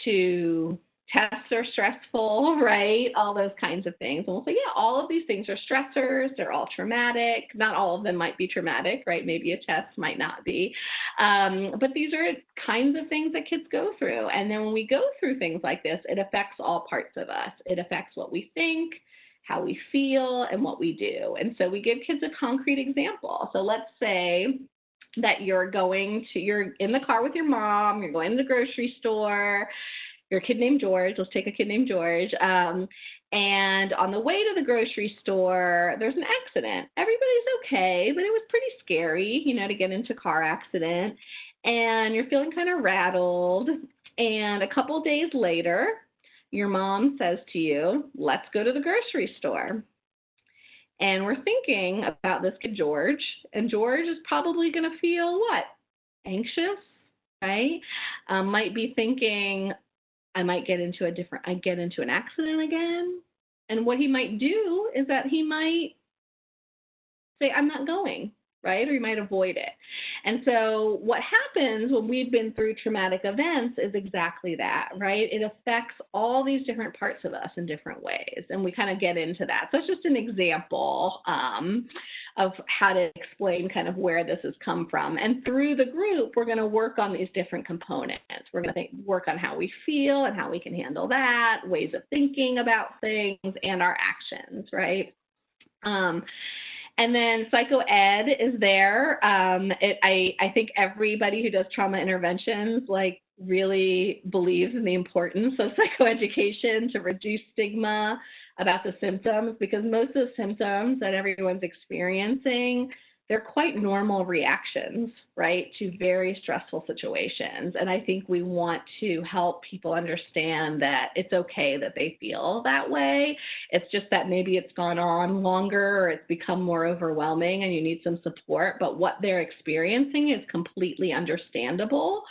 to tests are stressful, right? All those kinds of things. And we'll say, yeah, all of these things are stressors. They're all traumatic. Not all of them might be traumatic, right? Maybe a test might not be. But these are kinds of things that kids go through. And then when we go through things like this, it affects all parts of us. It affects what we think, how we feel, and what we do. And so we give kids a concrete example. So let's say that you're in the car with your mom, you're going to the grocery store, your kid named George, let's take a kid named George, and on the way to the grocery store, there's an accident. Everybody's okay, but it was pretty scary, to get into a car accident, and you're feeling kind of rattled, and a couple days later, your mom says to you, let's go to the grocery store. And we're thinking about this kid, George, and George is probably going to feel what? Anxious, right? Might be thinking, I might get into an accident again. And what he might do is that he might say, I'm not going, right? Or he might avoid it. And so what happens when we've been through traumatic events is exactly that, right? It affects all these different parts of us in different ways. And we kind of get into that. So it's just an example of how to explain kind of where this has come from. And through the group, we're going to work on these different components. We're going to work on how we feel and how we can handle that, ways of thinking about things, and our actions, right? And then psychoed is there. I think everybody who does trauma interventions really believes in the importance of psychoeducation to reduce stigma about the symptoms, because most of the symptoms that everyone's experiencing, they're quite normal reactions, right, to very stressful situations. And I think we want to help people understand that it's okay that they feel that way. It's just that maybe it's gone on longer or it's become more overwhelming and you need some support. But what they're experiencing is completely understandable.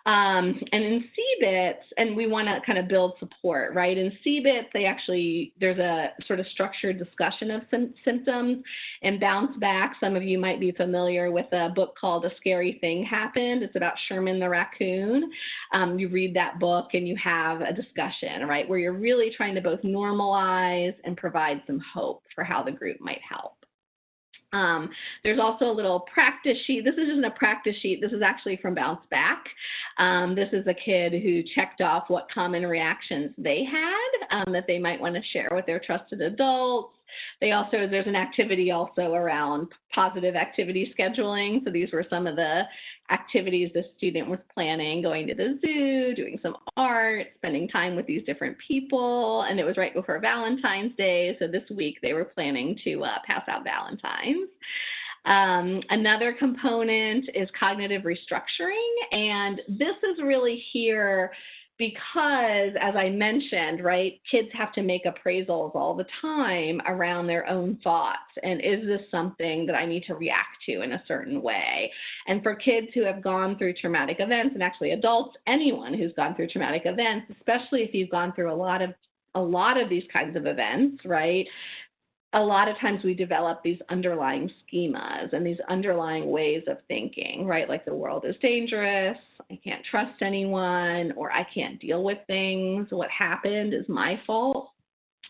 And in CBITS, and we want to kind of build support, right? In CBITS, there's a sort of structured discussion of symptoms. And Bounce Back, some of you might be familiar with a book called A Scary Thing Happened. It's about Sherman the raccoon. You read that book and you have a discussion, right, where you're really trying to both normalize and provide some hope for how the group might help. There's also a little practice sheet. This isn't a practice sheet. This is actually from Bounce Back. This is a kid who checked off what common reactions they had that they might want to share with their trusted adults. There's an activity also around positive activity scheduling. So these were some of the activities the student was planning: going to the zoo, doing some art, spending time with these different people. And it was right before Valentine's Day. So this week they were planning to pass out Valentines. Another component is cognitive restructuring. And this is really here because, as I mentioned, right, kids have to make appraisals all the time around their own thoughts. And is this something that I need to react to in a certain way? And for kids who have gone through traumatic events, and actually adults, anyone who's gone through traumatic events, especially if you've gone through a lot of these kinds of events, right? A lot of times we develop these underlying schemas and these underlying ways of thinking, right? Like the world is dangerous, I can't trust anyone, or I can't deal with things. What happened is my fault.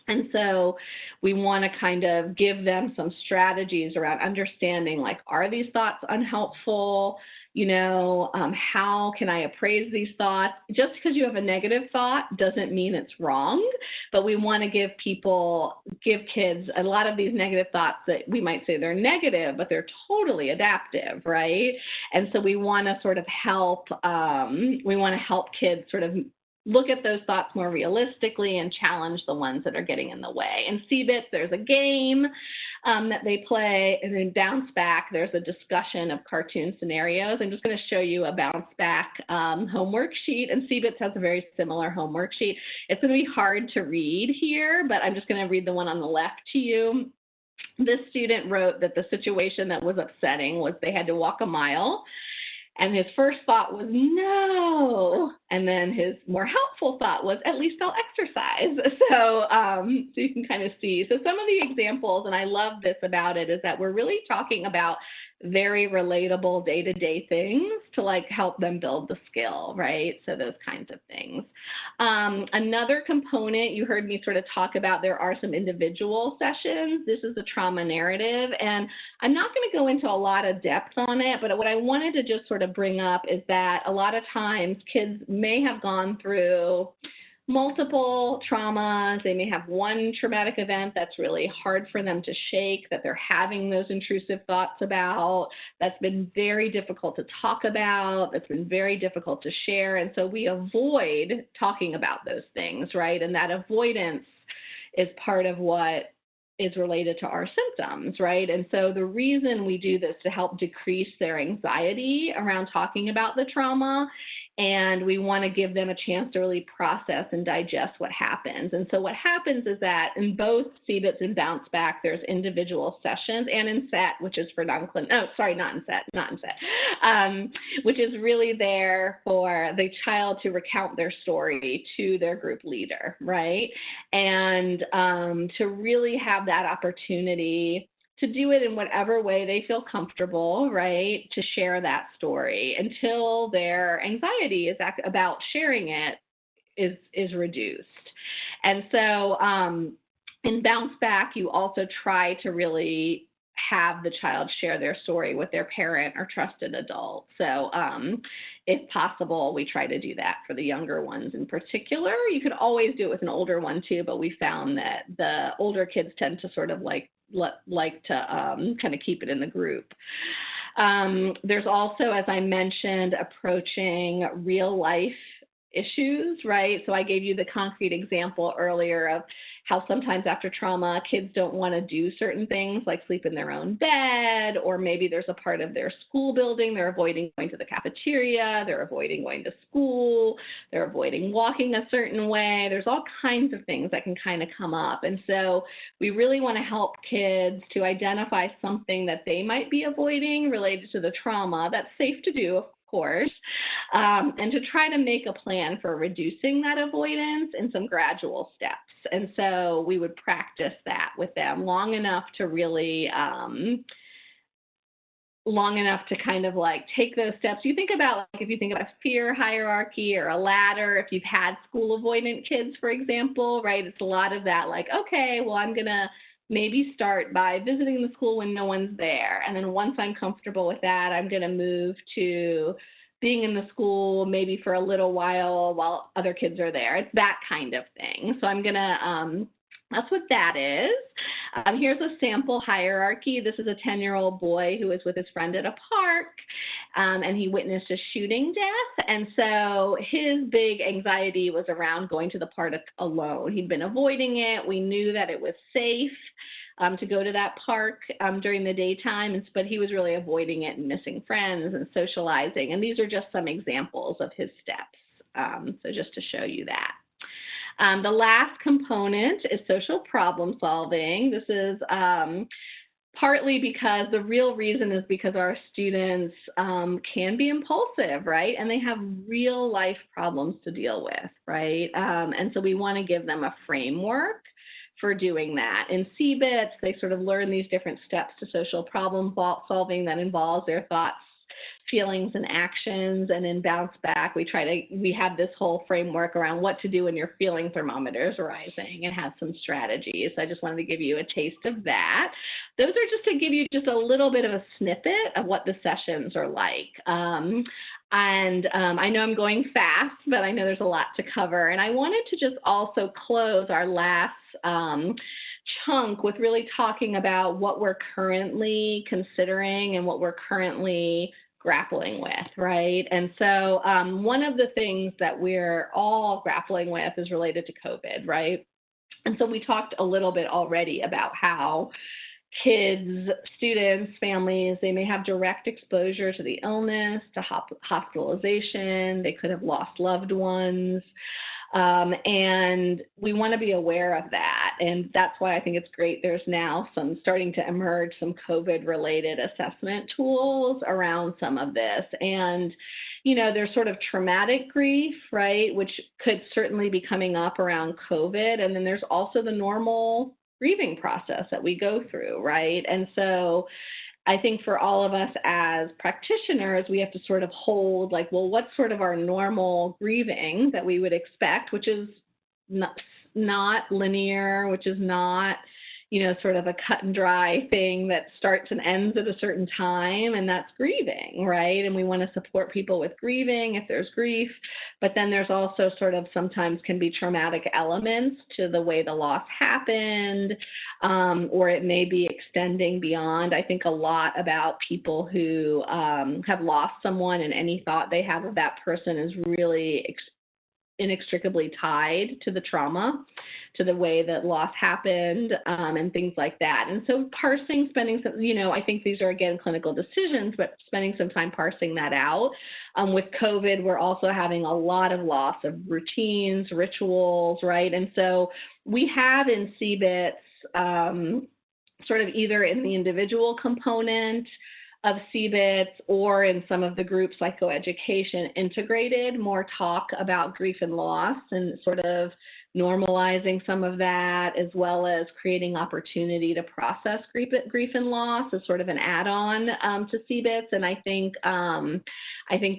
And so we want to kind of give them some strategies around understanding, like, are these thoughts unhelpful? How can I appraise these thoughts? Just because you have a negative thought doesn't mean it's wrong, but we want to give kids a lot of these negative thoughts that we might say they're negative, but they're totally adaptive, right? And so we want to sort of help kids sort of look at those thoughts more realistically and challenge the ones that are getting in the way. In CBITS, there's a game that they play, and in Bounce Back, there's a discussion of cartoon scenarios. I'm just going to show you a Bounce Back homework sheet, and CBITS has a very similar homework sheet. It's going to be hard to read here, but I'm just going to read the one on the left to you. This student wrote that the situation that was upsetting was they had to walk a mile. And his first thought was, no. And then his more helpful thought was, at least I'll exercise. So you can kind of see. So some of the examples, and I love this about it, is that we're really talking about very relatable day-to-day things to like help them build the skill, right? So those kinds of things. Another component you heard me sort of talk about, there are some individual sessions. This is the trauma narrative, and I'm not going to go into a lot of depth on it, but what I wanted to just sort of bring up is that a lot of times kids may have gone through multiple traumas. They may have one traumatic event that's really hard for them to shake, that they're having those intrusive thoughts about, that's been very difficult to talk about, that's been very difficult to share. And so we avoid talking about those things, right? And that avoidance is part of what is related to our symptoms, right? And so the reason we do this to help decrease their anxiety around talking about the trauma, and we want to give them a chance to really process and digest what happens. And so what happens is that in both CBITS and Bounce Back, there's individual sessions, and in SET, which is for which is really there for the child to recount their story to their group leader, right? And to really have that opportunity to do it in whatever way they feel comfortable, right, to share that story until their anxiety is about sharing it is reduced. And so in Bounce Back, you also try to really have the child share their story with their parent or trusted adult. So if possible, we try to do that for the younger ones in particular. You could always do it with an older one too, but we found that the older kids tend to sort of like to kind of keep it in the group. There's also, as I mentioned, approaching real life issues, right? So I gave you the concrete example earlier of how sometimes after trauma, kids don't want to do certain things like sleep in their own bed, or maybe there's a part of their school building they're avoiding going to the cafeteria, they're avoiding going to school, they're avoiding walking a certain way. There's all kinds of things that can kind of come up. And so we really want to help kids to identify something that they might be avoiding related to the trauma that's safe to do, of course, and to try to make a plan for reducing that avoidance in some gradual steps. And so we would practice that with them long enough to really, kind of like take those steps. You think about, like, if you think about a fear hierarchy or a ladder, if you've had school avoidant kids, for example, right, it's a lot of that, like, okay, well, I'm going to maybe start by visiting the school when no one's there. And then once I'm comfortable with that, I'm going to move to being in the school maybe for a little while other kids are there. It's that kind of thing. So I'm going to, that's what that is. Here's a sample hierarchy. This is a 10-year-old boy who was with his friend at a park, and he witnessed a shooting death. And so his big anxiety was around going to the park alone. He'd been avoiding it. We knew that it was safe to go to that park during the daytime, but he was really avoiding it and missing friends and socializing. And these are just some examples of his steps, so just to show you that. The last component is social problem solving. This is partly because the real reason is because our students can be impulsive, right? And they have real life problems to deal with, right? And so we want to give them a framework for doing that. In CBITS, they sort of learn these different steps to social problem solving that involves their thoughts, feelings, and actions. And in Bounce Back, we have this whole framework around what to do when your feeling thermometer is rising and have some strategies. So I just wanted to give you a taste of that. Those are just to give you just a little bit of a snippet of what the sessions are like. I know I'm going fast, but I know there's a lot to cover. And I wanted to just also close our last chunk with really talking about what we're currently considering and what we're currently grappling with, right? And so one of the things that we're all grappling with is related to COVID, right? And so we talked a little bit already about how kids, students, families, they may have direct exposure to the illness, to hospitalization, they could have lost loved ones. And we want to be aware of that. And that's why I think it's great there's now starting to emerge some COVID-related assessment tools around some of this. And, there's sort of traumatic grief, right, which could certainly be coming up around COVID. And then there's also the normal grieving process that we go through, right? And so I think for all of us as practitioners, we have to sort of hold well, what's sort of our normal grieving that we would expect, which is not linear, which is not, sort of a cut and dry thing that starts and ends at a certain time, and that's grieving, right? And we want to support people with grieving if there's grief, but then there's also sort of sometimes can be traumatic elements to the way the loss happened, or it may be extending beyond. I think a lot about people who have lost someone, and any thought they have of that person is really inextricably tied to the trauma, to the way that loss happened, and things like that. And so spending some, I think these are, again, clinical decisions, but spending some time parsing that out. With COVID, we're also having a lot of loss of routines, rituals, right? And so we have in CBITS sort of either in the individual component of CBITS or in some of the groups psychoeducation integrated more talk about grief and loss and sort of normalizing some of that, as well as creating opportunity to process grief and loss as sort of an add-on to CBITS. And I think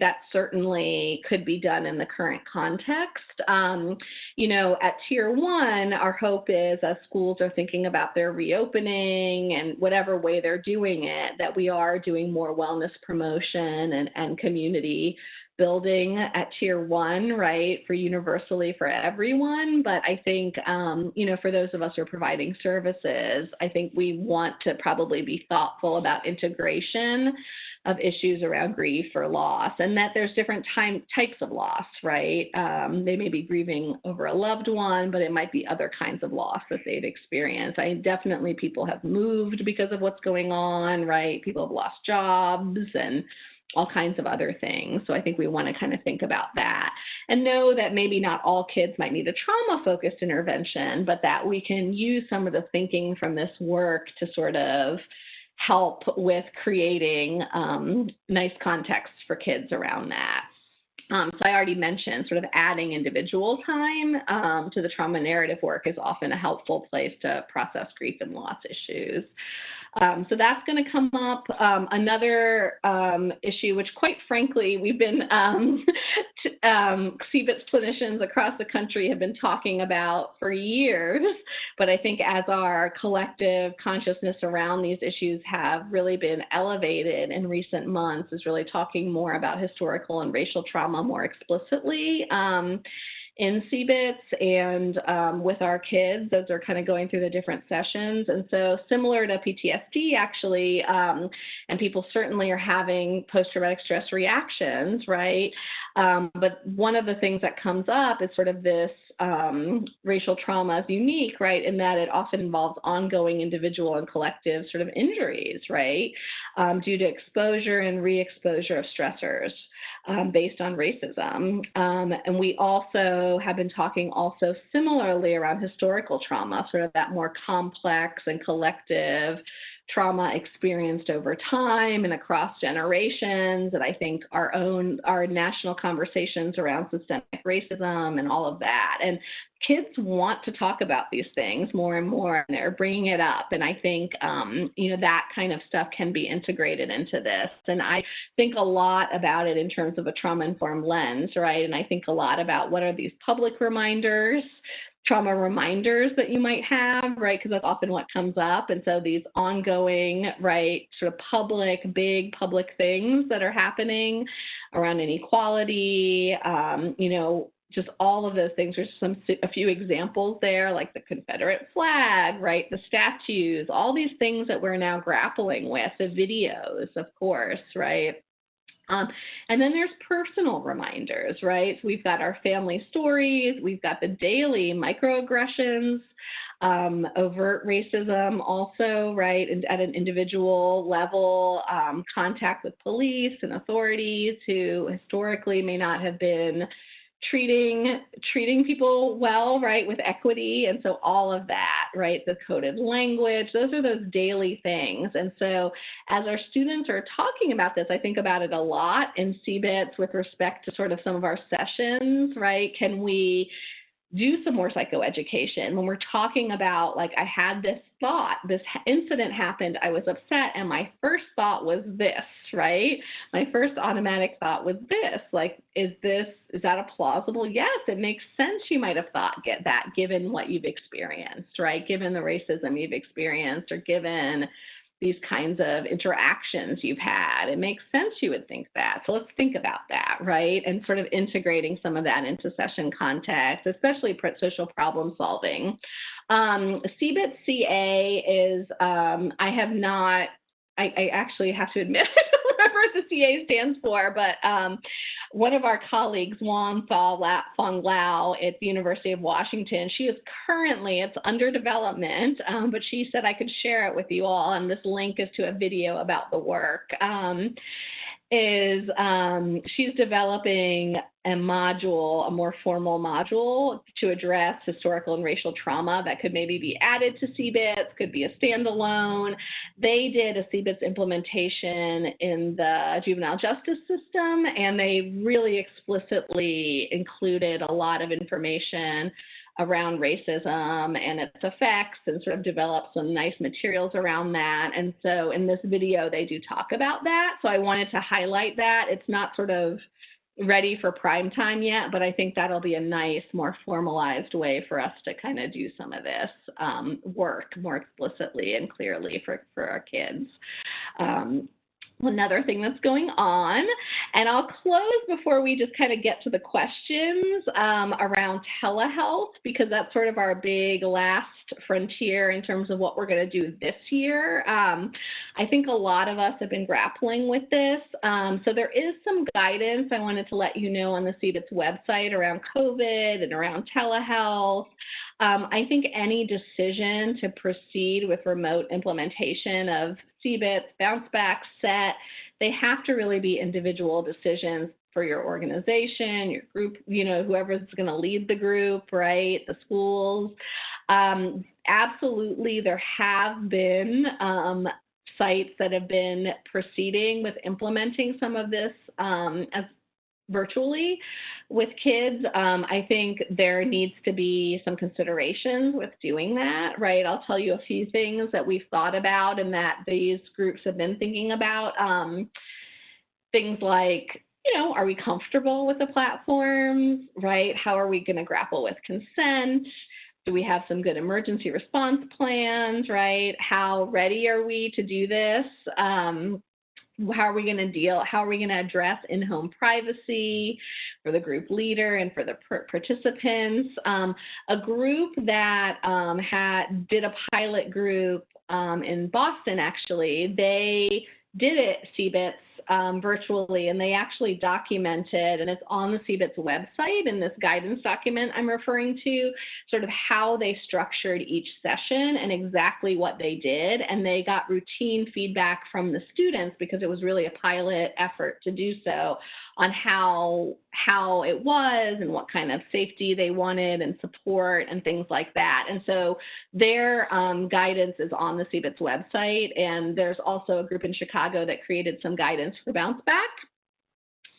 that certainly could be done in the current context. At Tier 1, our hope is as schools are thinking about their reopening and whatever way they're doing it, that we are doing more wellness promotion and community building at Tier 1, right, for universally for everyone. But I think, for those of us who are providing services, I think we want to probably be thoughtful about integration of issues around grief or loss, and that there's different types of loss, right? They may be grieving over a loved one, but it might be other kinds of loss that they've experienced. Definitely people have moved because of what's going on, right? People have lost jobs and all kinds of other things. So I think we want to kind of think about that and know that maybe not all kids might need a trauma-focused intervention, but that we can use some of the thinking from this work to sort of help with creating nice contexts for kids around that. So I already mentioned sort of adding individual time to the trauma narrative work is often a helpful place to process grief and loss issues. So that's going to come up. Another issue, which quite frankly, we've been, CBITS clinicians across the country have been talking about for years, but I think as our collective consciousness around these issues have really been elevated in recent months, is really talking more about historical and racial trauma more explicitly. in CBITS and with our kids as they're kind of going through the different sessions. And so similar to PTSD, actually, and people certainly are having post-traumatic stress reactions, right? But one of the things that comes up is sort of this racial trauma is unique, right, in that it often involves ongoing individual and collective sort of injuries, right, due to exposure and re-exposure of stressors based on racism. And we also have been talking also similarly around historical trauma, sort of that more complex and collective trauma experienced over time and across generations, and I think our national conversations around systemic racism and all of that. And kids want to talk about these things more and more, and they're bringing it up. And I think, that kind of stuff can be integrated into this. And I think a lot about it in terms of a trauma-informed lens, right? And I think a lot about what are these public reminders, trauma reminders that you might have, right? Because that's often what comes up. And so these ongoing, right, sort of big public things that are happening around inequality, just all of those things. There's a few examples there, like the Confederate flag, right? The statues, all these things that we're now grappling with, the videos, of course, right? And then there's personal reminders, right? So we've got our family stories, we've got the daily microaggressions, overt racism also, right, and at an individual level, contact with police and authorities who historically may not have been treating people well, right, with equity. And so all of that, right, the coded language, those are those daily things. And so as our students are talking about this, I think about it a lot in CBITS with respect to sort of some of our sessions, right? Can we do some more psychoeducation when we're talking about, like, I had this thought, this incident happened, I was upset, and my first thought was this, right? My first automatic thought was this, like, is that a plausible? Yes, it makes sense you might have thought that given what you've experienced, right? Given the racism you've experienced or given these kinds of interactions you've had. It makes sense you would think that. So let's think about that, right? And sort of integrating some of that into session context, especially social problem solving. CBITS CA is, I actually have to admit, I don't remember what the CA stands for, but one of our colleagues, Wong Fong Lau at the University of Washington, she is currently, it's under development, but she said I could share it with you all, and this link is to a video about the work. She's developing a module, a more formal module to address historical and racial trauma that could maybe be added to CBITS, could be a standalone. They did a CBITS implementation in the juvenile justice system, and they really explicitly included a lot of information around racism and its effects and sort of developed some nice materials around that. And so in this video, they do talk about that. So I wanted to highlight that. It's not sort of ready for prime time yet, but I think that'll be a nice, more formalized way for us to kind of do some of this work more explicitly and clearly for our kids. Another thing that's going on, and I'll close before we just kind of get to the questions around telehealth, because that's sort of our big last frontier in terms of what we're going to do this year. I think a lot of us have been grappling with this. So there is some guidance I wanted to let you know on the CBITS website around COVID and around telehealth. I think any decision to proceed with remote implementation of CBITS, bounce back, set, they have to really be individual decisions for your organization, your group, whoever's going to lead the group, right, the schools. Absolutely, there have been sites that have been proceeding with implementing some of this as virtually with kids. I think there needs to be some considerations with doing that, right? I'll tell you a few things that we've thought about and that these groups have been thinking about. Things like, are we comfortable with the platforms, right? How are we going to grapple with consent? Do we have some good emergency response plans, right? How ready are we to do this? how are we going to deal, how are we going to address in-home privacy for the group leader and for the participants. A group that did a pilot group in Boston, actually, they did it, CBITS, virtually, and they actually documented, and it's on the CBITS website in this guidance document I'm referring to, sort of how they structured each session and exactly what they did. And they got routine feedback from the students, because it was really a pilot effort to do so, on how it was and what kind of safety they wanted and support and things like that. And so their guidance is on the CBITS website, and there's also a group in Chicago that created some guidance for Bounce Back.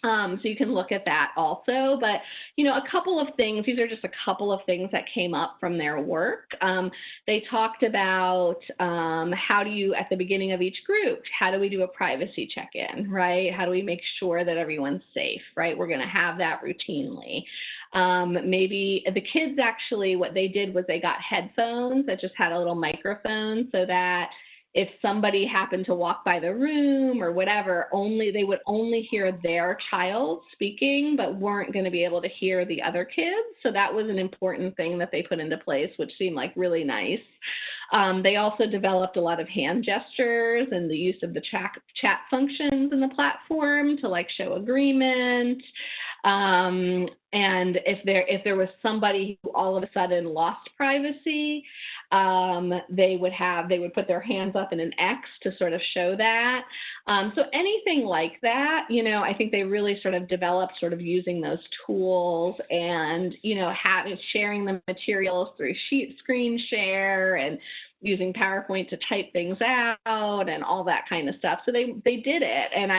So you can look at that also. But, you know, a couple of things, these are just a couple of things that came up from their work. They talked about how do you, at the beginning of each group, how do we do a privacy check-in, right? How do we make sure that everyone's safe, right? We're going to have that routinely. Maybe the kids, actually, what they did was they got headphones that just had a little microphone, so that if somebody happened to walk by the room or whatever, they would only hear their child speaking, but weren't going to be able to hear the other kids. So that was an important thing that they put into place, which seemed like really nice. They also developed a lot of hand gestures and the use of the chat functions in the platform to like show agreement. And if there was somebody who all of a sudden lost privacy, they would put their hands up in an X to sort of show that. So anything like that, you know, I think they really sort of developed sort of using those tools and, you know, sharing the materials through screen share and using PowerPoint to type things out and all that kind of stuff. So they did it. And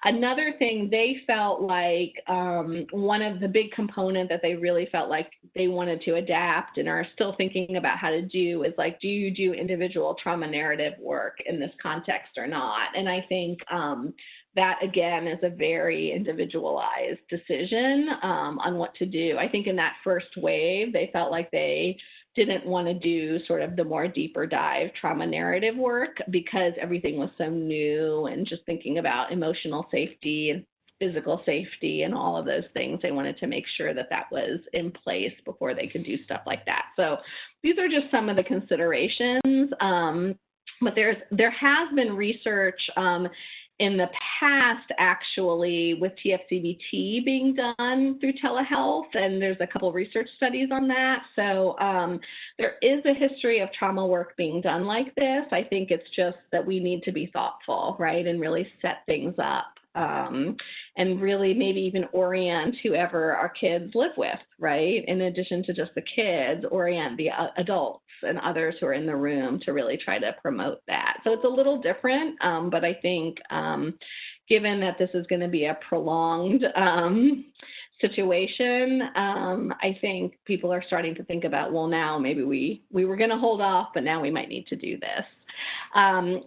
another thing they felt like one of the big component that they really felt like they wanted to adapt and are still thinking about how to do is like, do you do individual trauma narrative work in this context or not? And I think that, again, is a very individualized decision on what to do. I think in that first wave, they felt like they didn't want to do sort of the more deeper dive trauma narrative work because everything was so new, and just thinking about emotional safety and physical safety and all of those things. They wanted to make sure that that was in place before they could do stuff like that. So these are just some of the considerations. But there has been research in the past, actually, with TFCBT being done through telehealth, and there's a couple research studies on that. So there is a history of trauma work being done like this. I think it's just that we need to be thoughtful, right, and really set things up. And really maybe even orient whoever our kids live with, right? In addition to just the kids, orient the adults and others who are in the room to really try to promote that. So it's a little different, but I think given that this is going to be a prolonged situation, I think people are starting to think about, well, now maybe we were going to hold off, but now we might need to do this.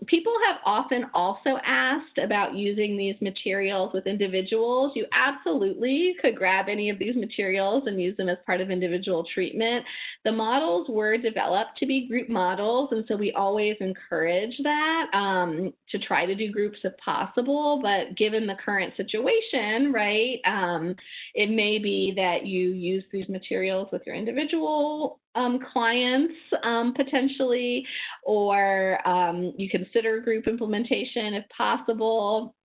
People have often also asked about using these materials with individuals. You absolutely could grab any of these materials and use them as part of individual treatment. The models were developed to be group models, and so we always encourage that to try to do groups if possible. But given the current situation, right, it may be that you use these materials with your individual clients potentially, or you consider group implementation if possible.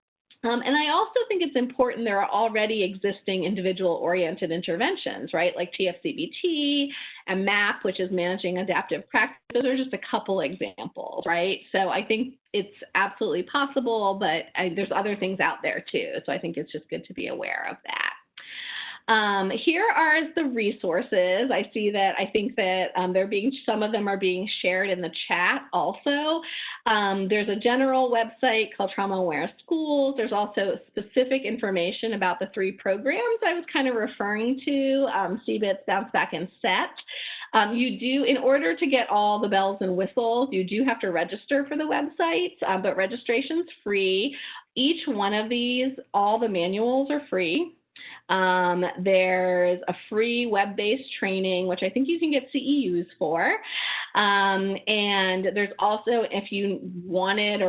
And I also think it's important there are already existing individual-oriented interventions, right, like TFCBT and MAP, which is Managing Adaptive Practice. Those are just a couple examples, right? So I think it's absolutely possible, but there's other things out there too. So I think it's just good to be aware of that. Here are the resources. I see that I think that some of them are being shared in the chat also. There's a general website called Trauma Aware Schools. There's also specific information about the 3 programs I was kind of referring to, CBITS, Bounce Back, and SET. You do, in order to get all the bells and whistles, you do have to register for the website, but registration's free. Each one of these, all the manuals are free. There's a free web-based training, which I think you can get CEUs for. And there's also, if you wanted,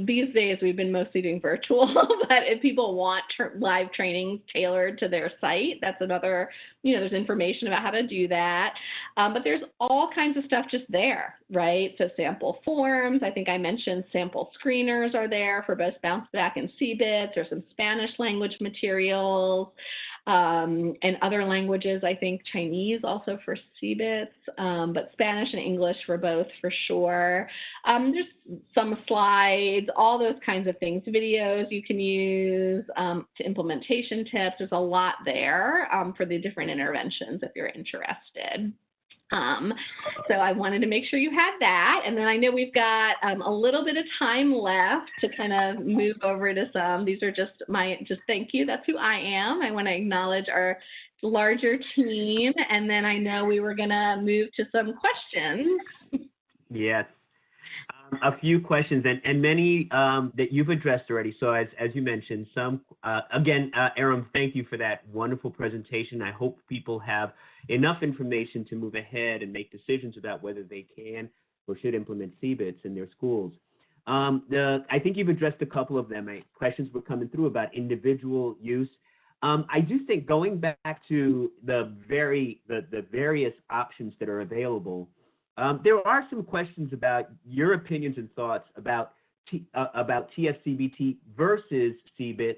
these days we've been mostly doing virtual, but if people want live trainings tailored to their site, that's another, there's information about how to do that. But there's all kinds of stuff just there, right? So sample forms, I think I mentioned sample screeners are there for both Bounce Back and CBITS. There's some Spanish language materials and other languages, I think Chinese also for CBITS, but Spanish and English for both for sure. There's some slides, all those kinds of things, videos you can use, to implementation tips. There's a lot there for the different interventions if you're interested. So I wanted to make sure you had that. And then I know we've got a little bit of time left to kind of move over to some. These are just thank you. That's who I am. I want to acknowledge our larger team. And then I know we were going to move to some questions. Yes. A few questions and many that you've addressed already. So as you mentioned, some, again, Aram, thank you for that wonderful presentation. I hope people have enough information to move ahead and make decisions about whether they can or should implement CBITS in their schools. I think you've addressed a couple of them. Questions were coming through about individual use. I do think going back to the various options that are available, there are some questions about your opinions and thoughts about TFCBT versus CBITS,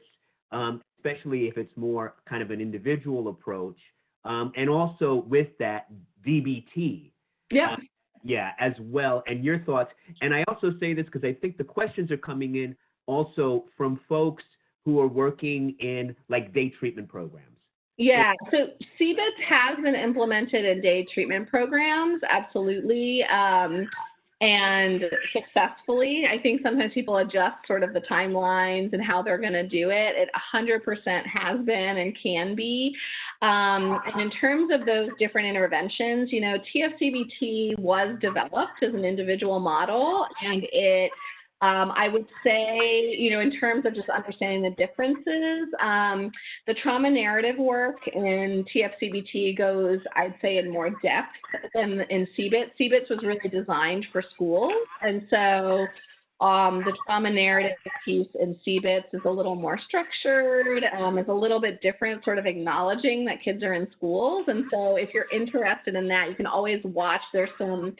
especially if it's more kind of an individual approach, and also with that DBT. Yeah. Yeah, as well, and your thoughts. And I also say this because I think the questions are coming in also from folks who are working in like day treatment programs. Yeah, so CBITS has been implemented in day treatment programs, absolutely, and successfully. I think sometimes people adjust sort of the timelines and how they're going to do it. It 100% has been and can be. And in terms of those different interventions, TFCBT was developed as an individual model, and it I would say, in terms of just understanding the differences, the trauma narrative work in TFCBT goes, I'd say, in more depth than in CBITS. CBITS was really designed for schools, and so the trauma narrative piece in CBITS is a little more structured, is a little bit different, sort of acknowledging that kids are in schools. And so if you're interested in that, you can always watch. There's some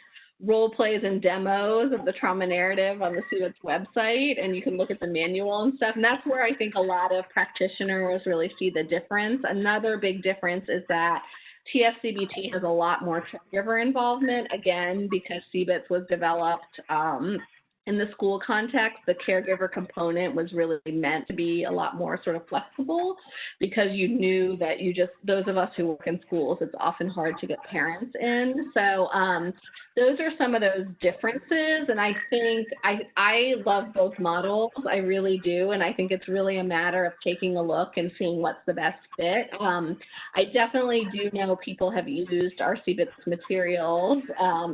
role plays and demos of the trauma narrative on the CBITS website, and you can look at the manual and stuff. And that's where I think a lot of practitioners really see the difference. Another big difference is that TFCBT has a lot more caregiver involvement, again, because CBITS was developed in the school context. The caregiver component was really meant to be a lot more sort of flexible, because you knew that those of us who work in schools, it's often hard to get parents in. So those are some of those differences. And I think I love both models. I really do. And I think it's really a matter of taking a look and seeing what's the best fit. I definitely do know people have used our CBITS materials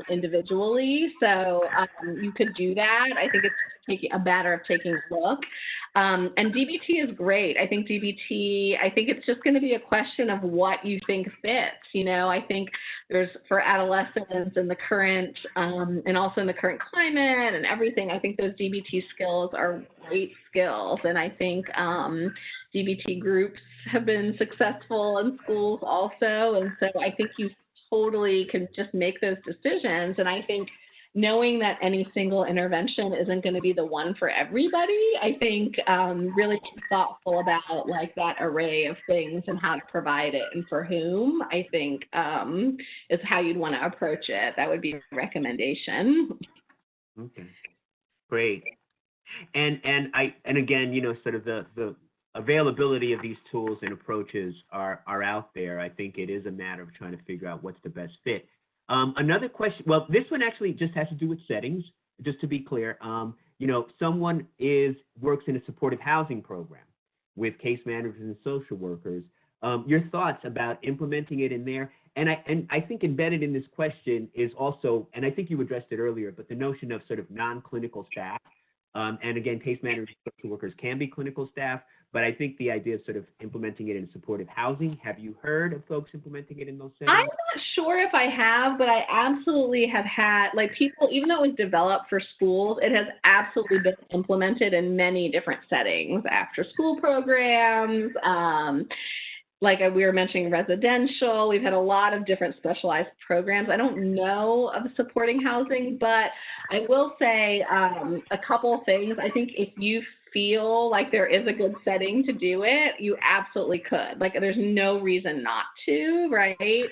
individually. So you could do that. I think it's a matter of taking a look. And DBT is great. I think it's just going to be a question of what you think fits. I think there's, for adolescents in the current, and also in the current climate and everything, I think those DBT skills are great skills. And I think DBT groups have been successful in schools also. And so I think you totally can just make those decisions. And I think knowing that any single intervention isn't going to be the one for everybody, I think really be thoughtful about like that array of things and how to provide it and for whom, I think is how you'd want to approach it. That would be a recommendation. Okay, great. And again, sort of the availability of these tools and approaches are out there. I think it is a matter of trying to figure out what's the best fit. Another question, well, this one actually just has to do with settings, just to be clear. Someone works in a supportive housing program with case managers and social workers. Your thoughts about implementing it in there? And I think embedded in this question is also, and I think you addressed it earlier, but the notion of sort of non-clinical staff. And again, case managers and social workers can be clinical staff, But I think the idea of sort of implementing it in supportive housing, have you heard of folks implementing it in those settings? I'm not sure if I have, but I absolutely have had, like, people, even though it was developed for schools, it has absolutely been implemented in many different settings, after school programs, like we were mentioning, residential. We've had a lot of different specialized programs. I don't know of supporting housing, but I will say a couple things. I think if you feel like there is a good setting to do it, you absolutely could. Like, there's no reason not to, right?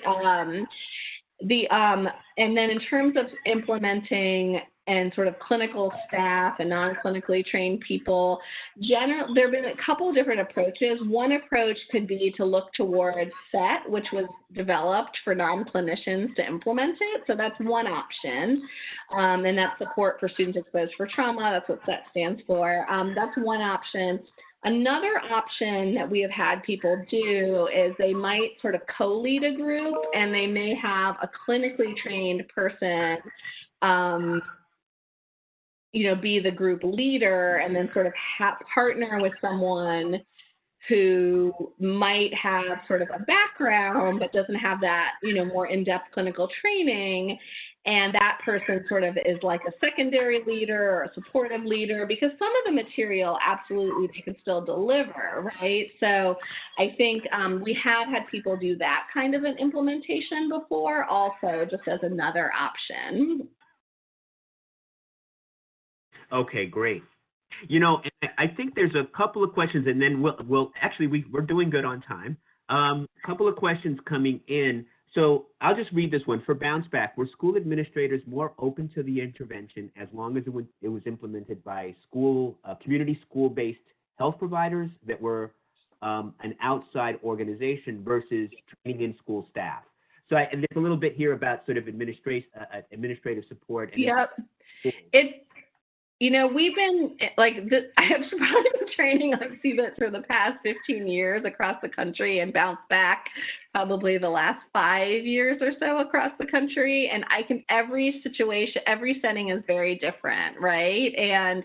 And then in terms of implementing and sort of clinical staff and non-clinically trained people, there have been a couple different approaches. One approach could be to look towards SET, which was developed for non-clinicians to implement it. So that's one option. And that's support for students exposed for trauma. That's what SET stands for. That's one option. Another option that we have had people do is they might sort of co-lead a group, and they may have a clinically trained person be the group leader, and then sort of partner with someone who might have sort of a background but doesn't have that, more in-depth clinical training. And that person sort of is like a secondary leader or a supportive leader, because some of the material, absolutely, they can still deliver, right? So I think we have had people do that kind of an implementation before, also just as another option. Okay, great. I think there's a couple of questions, and then we're doing good on time. A couple of questions coming in. So I'll just read this one. For Bounce Back, were school administrators more open to the intervention as long as it was implemented by community school-based health providers that were an outside organization versus training in school staff? So and there's a little bit here about sort of administrative support. And we've been I have probably been training like CBITS for the past 15 years across the country, and Bounce Back probably the last 5 years or so across the country. And every situation, every setting is very different, right? And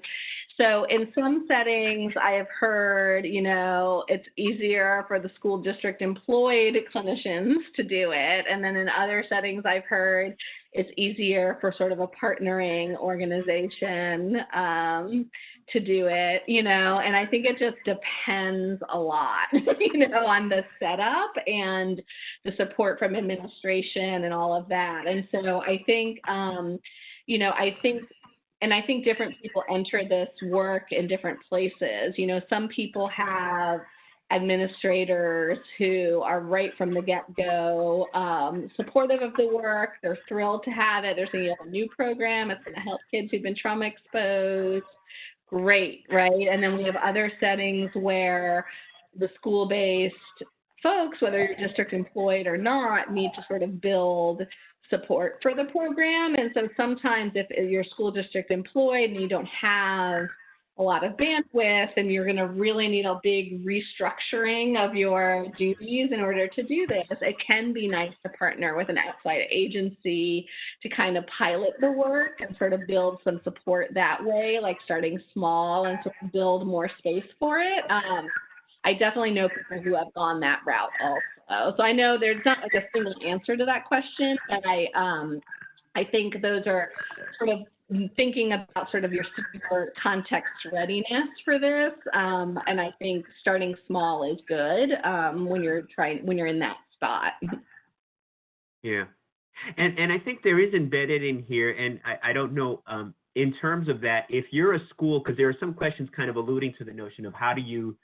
so in some settings, I have heard, it's easier for the school district employed clinicians to do it. And then in other settings, I've heard it's easier for sort of a partnering organization to do it, and I think it just depends a lot, on the setup and the support from administration and all of that. And so I think, I think different people enter this work in different places. Some people have administrators who are right from the get-go supportive of the work. They're thrilled to have it. They're saying, you have a new program. It's going to help kids who've been trauma exposed. Great, right? And then we have other settings where the school-based folks, whether you're district employed or not, need to sort of build support for the program. And so sometimes if you're school district employed and you don't have a lot of bandwidth, and you're going to really need a big restructuring of your duties in order to do this, it can be nice to partner with an outside agency to kind of pilot the work and sort of build some support that way, like starting small and sort of build more space for it. I definitely know people who have gone that route also. So I know there's not like a single answer to that question, but I think those are sort of thinking about sort of your context readiness for this, and I think starting small is good when you're in that spot. Yeah, and I think there is embedded in here, and I don't know in terms of that, if you're a school, because there are some questions kind of alluding to the notion of how do you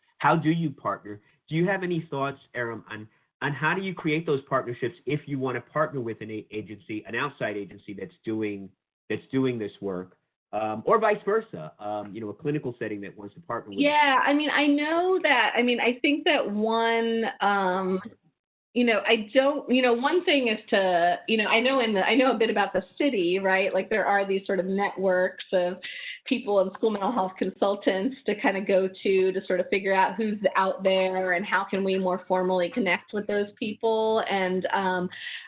partner? Do you have any thoughts, Aram, on how do you create those partnerships if you want to partner with an outside agency that's doing this work, or vice versa, a clinical setting that wants to partner with? Yeah, I think that one, one thing is to, I know a bit about the city, right? Like there are these sort of networks of people and school mental health consultants to kind of go to sort of figure out who's out there and how can we more formally connect with those people. And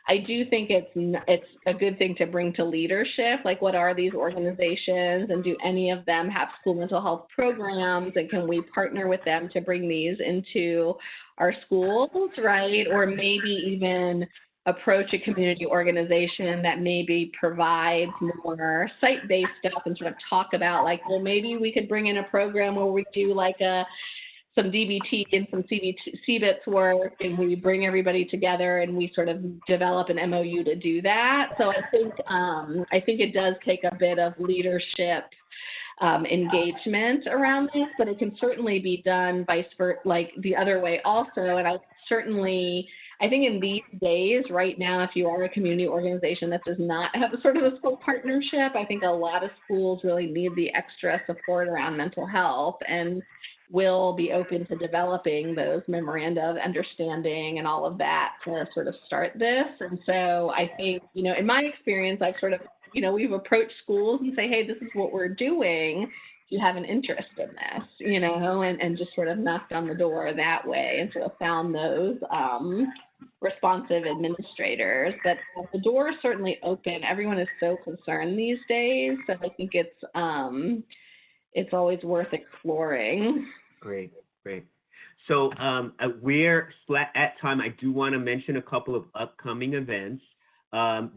I do think it's a good thing to bring to leadership, like what are these organizations and do any of them have school mental health programs, and can we partner with them to bring these into our schools, right? Or maybe even approach a community organization that maybe provides more site-based stuff and sort of talk about like, well, maybe we could bring in a program where we do like some DBT and some CBITS work, and we bring everybody together and we sort of develop an MOU to do that. So I think it does take a bit of leadership engagement around this, but it can certainly be done vice versa, like the other way also. And I think in these days, right now, if you are a community organization that does not have a sort of a school partnership, I think a lot of schools really need the extra support around mental health and will be open to developing those memoranda of understanding and all of that to sort of start this. And so I think, in my experience, I've sort of, we've approached schools and say, hey, this is what we're doing. Do you have an interest in this, and just sort of knocked on the door that way and sort of found those responsive administrators. But the door is certainly open. Everyone is so concerned these days. So I think it's always worth exploring. Great. So we're at time. I do want to mention a couple of upcoming events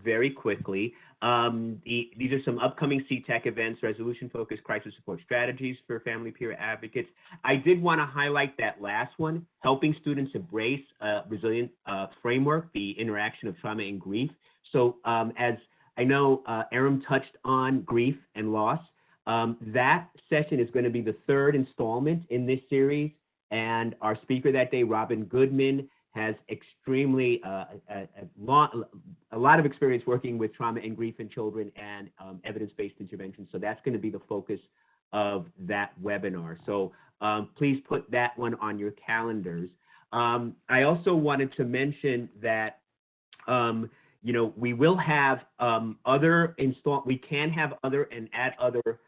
very quickly. These are some upcoming CTAC events: resolution-focused crisis support strategies for family peer advocates. I did want to highlight that last one, helping students embrace resilient framework, the interaction of trauma and grief. So as I know Aram touched on grief and loss, that session is going to be the third installment in this series, and our speaker that day, Robin Goodman, has extremely a lot of experience working with trauma and grief in children and evidence-based interventions. So that's going to be the focus of that webinar. So please put that one on your calendars. I also wanted to mention that we will have we can have other and add other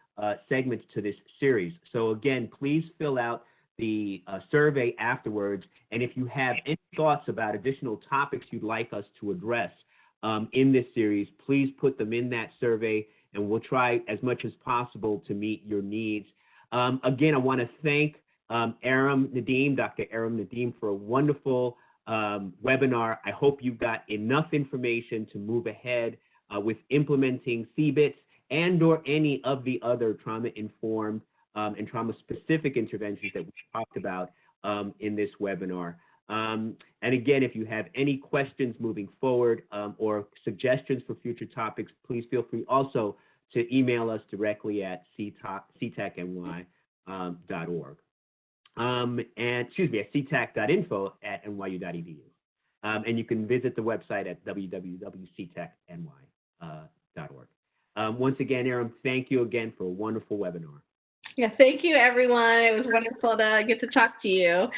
segments to this series. So again, please fill out the survey afterwards, and if you have any thoughts about additional topics you'd like us to address in this series, please put them in that survey, and we'll try as much as possible to meet your needs. Again, I want to thank Dr. Aram Nadeem, for a wonderful webinar. I hope you got enough information to move ahead with implementing CBITS and/or any of the other trauma-informed and trauma-specific interventions that we talked about in this webinar. And again, if you have any questions moving forward or suggestions for future topics, please feel free also to email us directly at ctacny.org. And excuse me, at ctac.info@nyu.edu. And you can visit the website at www.ctacny.org. Once again, Aram, thank you again for a wonderful webinar. Yeah, thank you, everyone. It was wonderful to get to talk to you.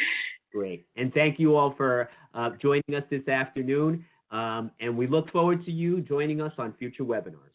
Great. And thank you all for joining us this afternoon. And we look forward to you joining us on future webinars.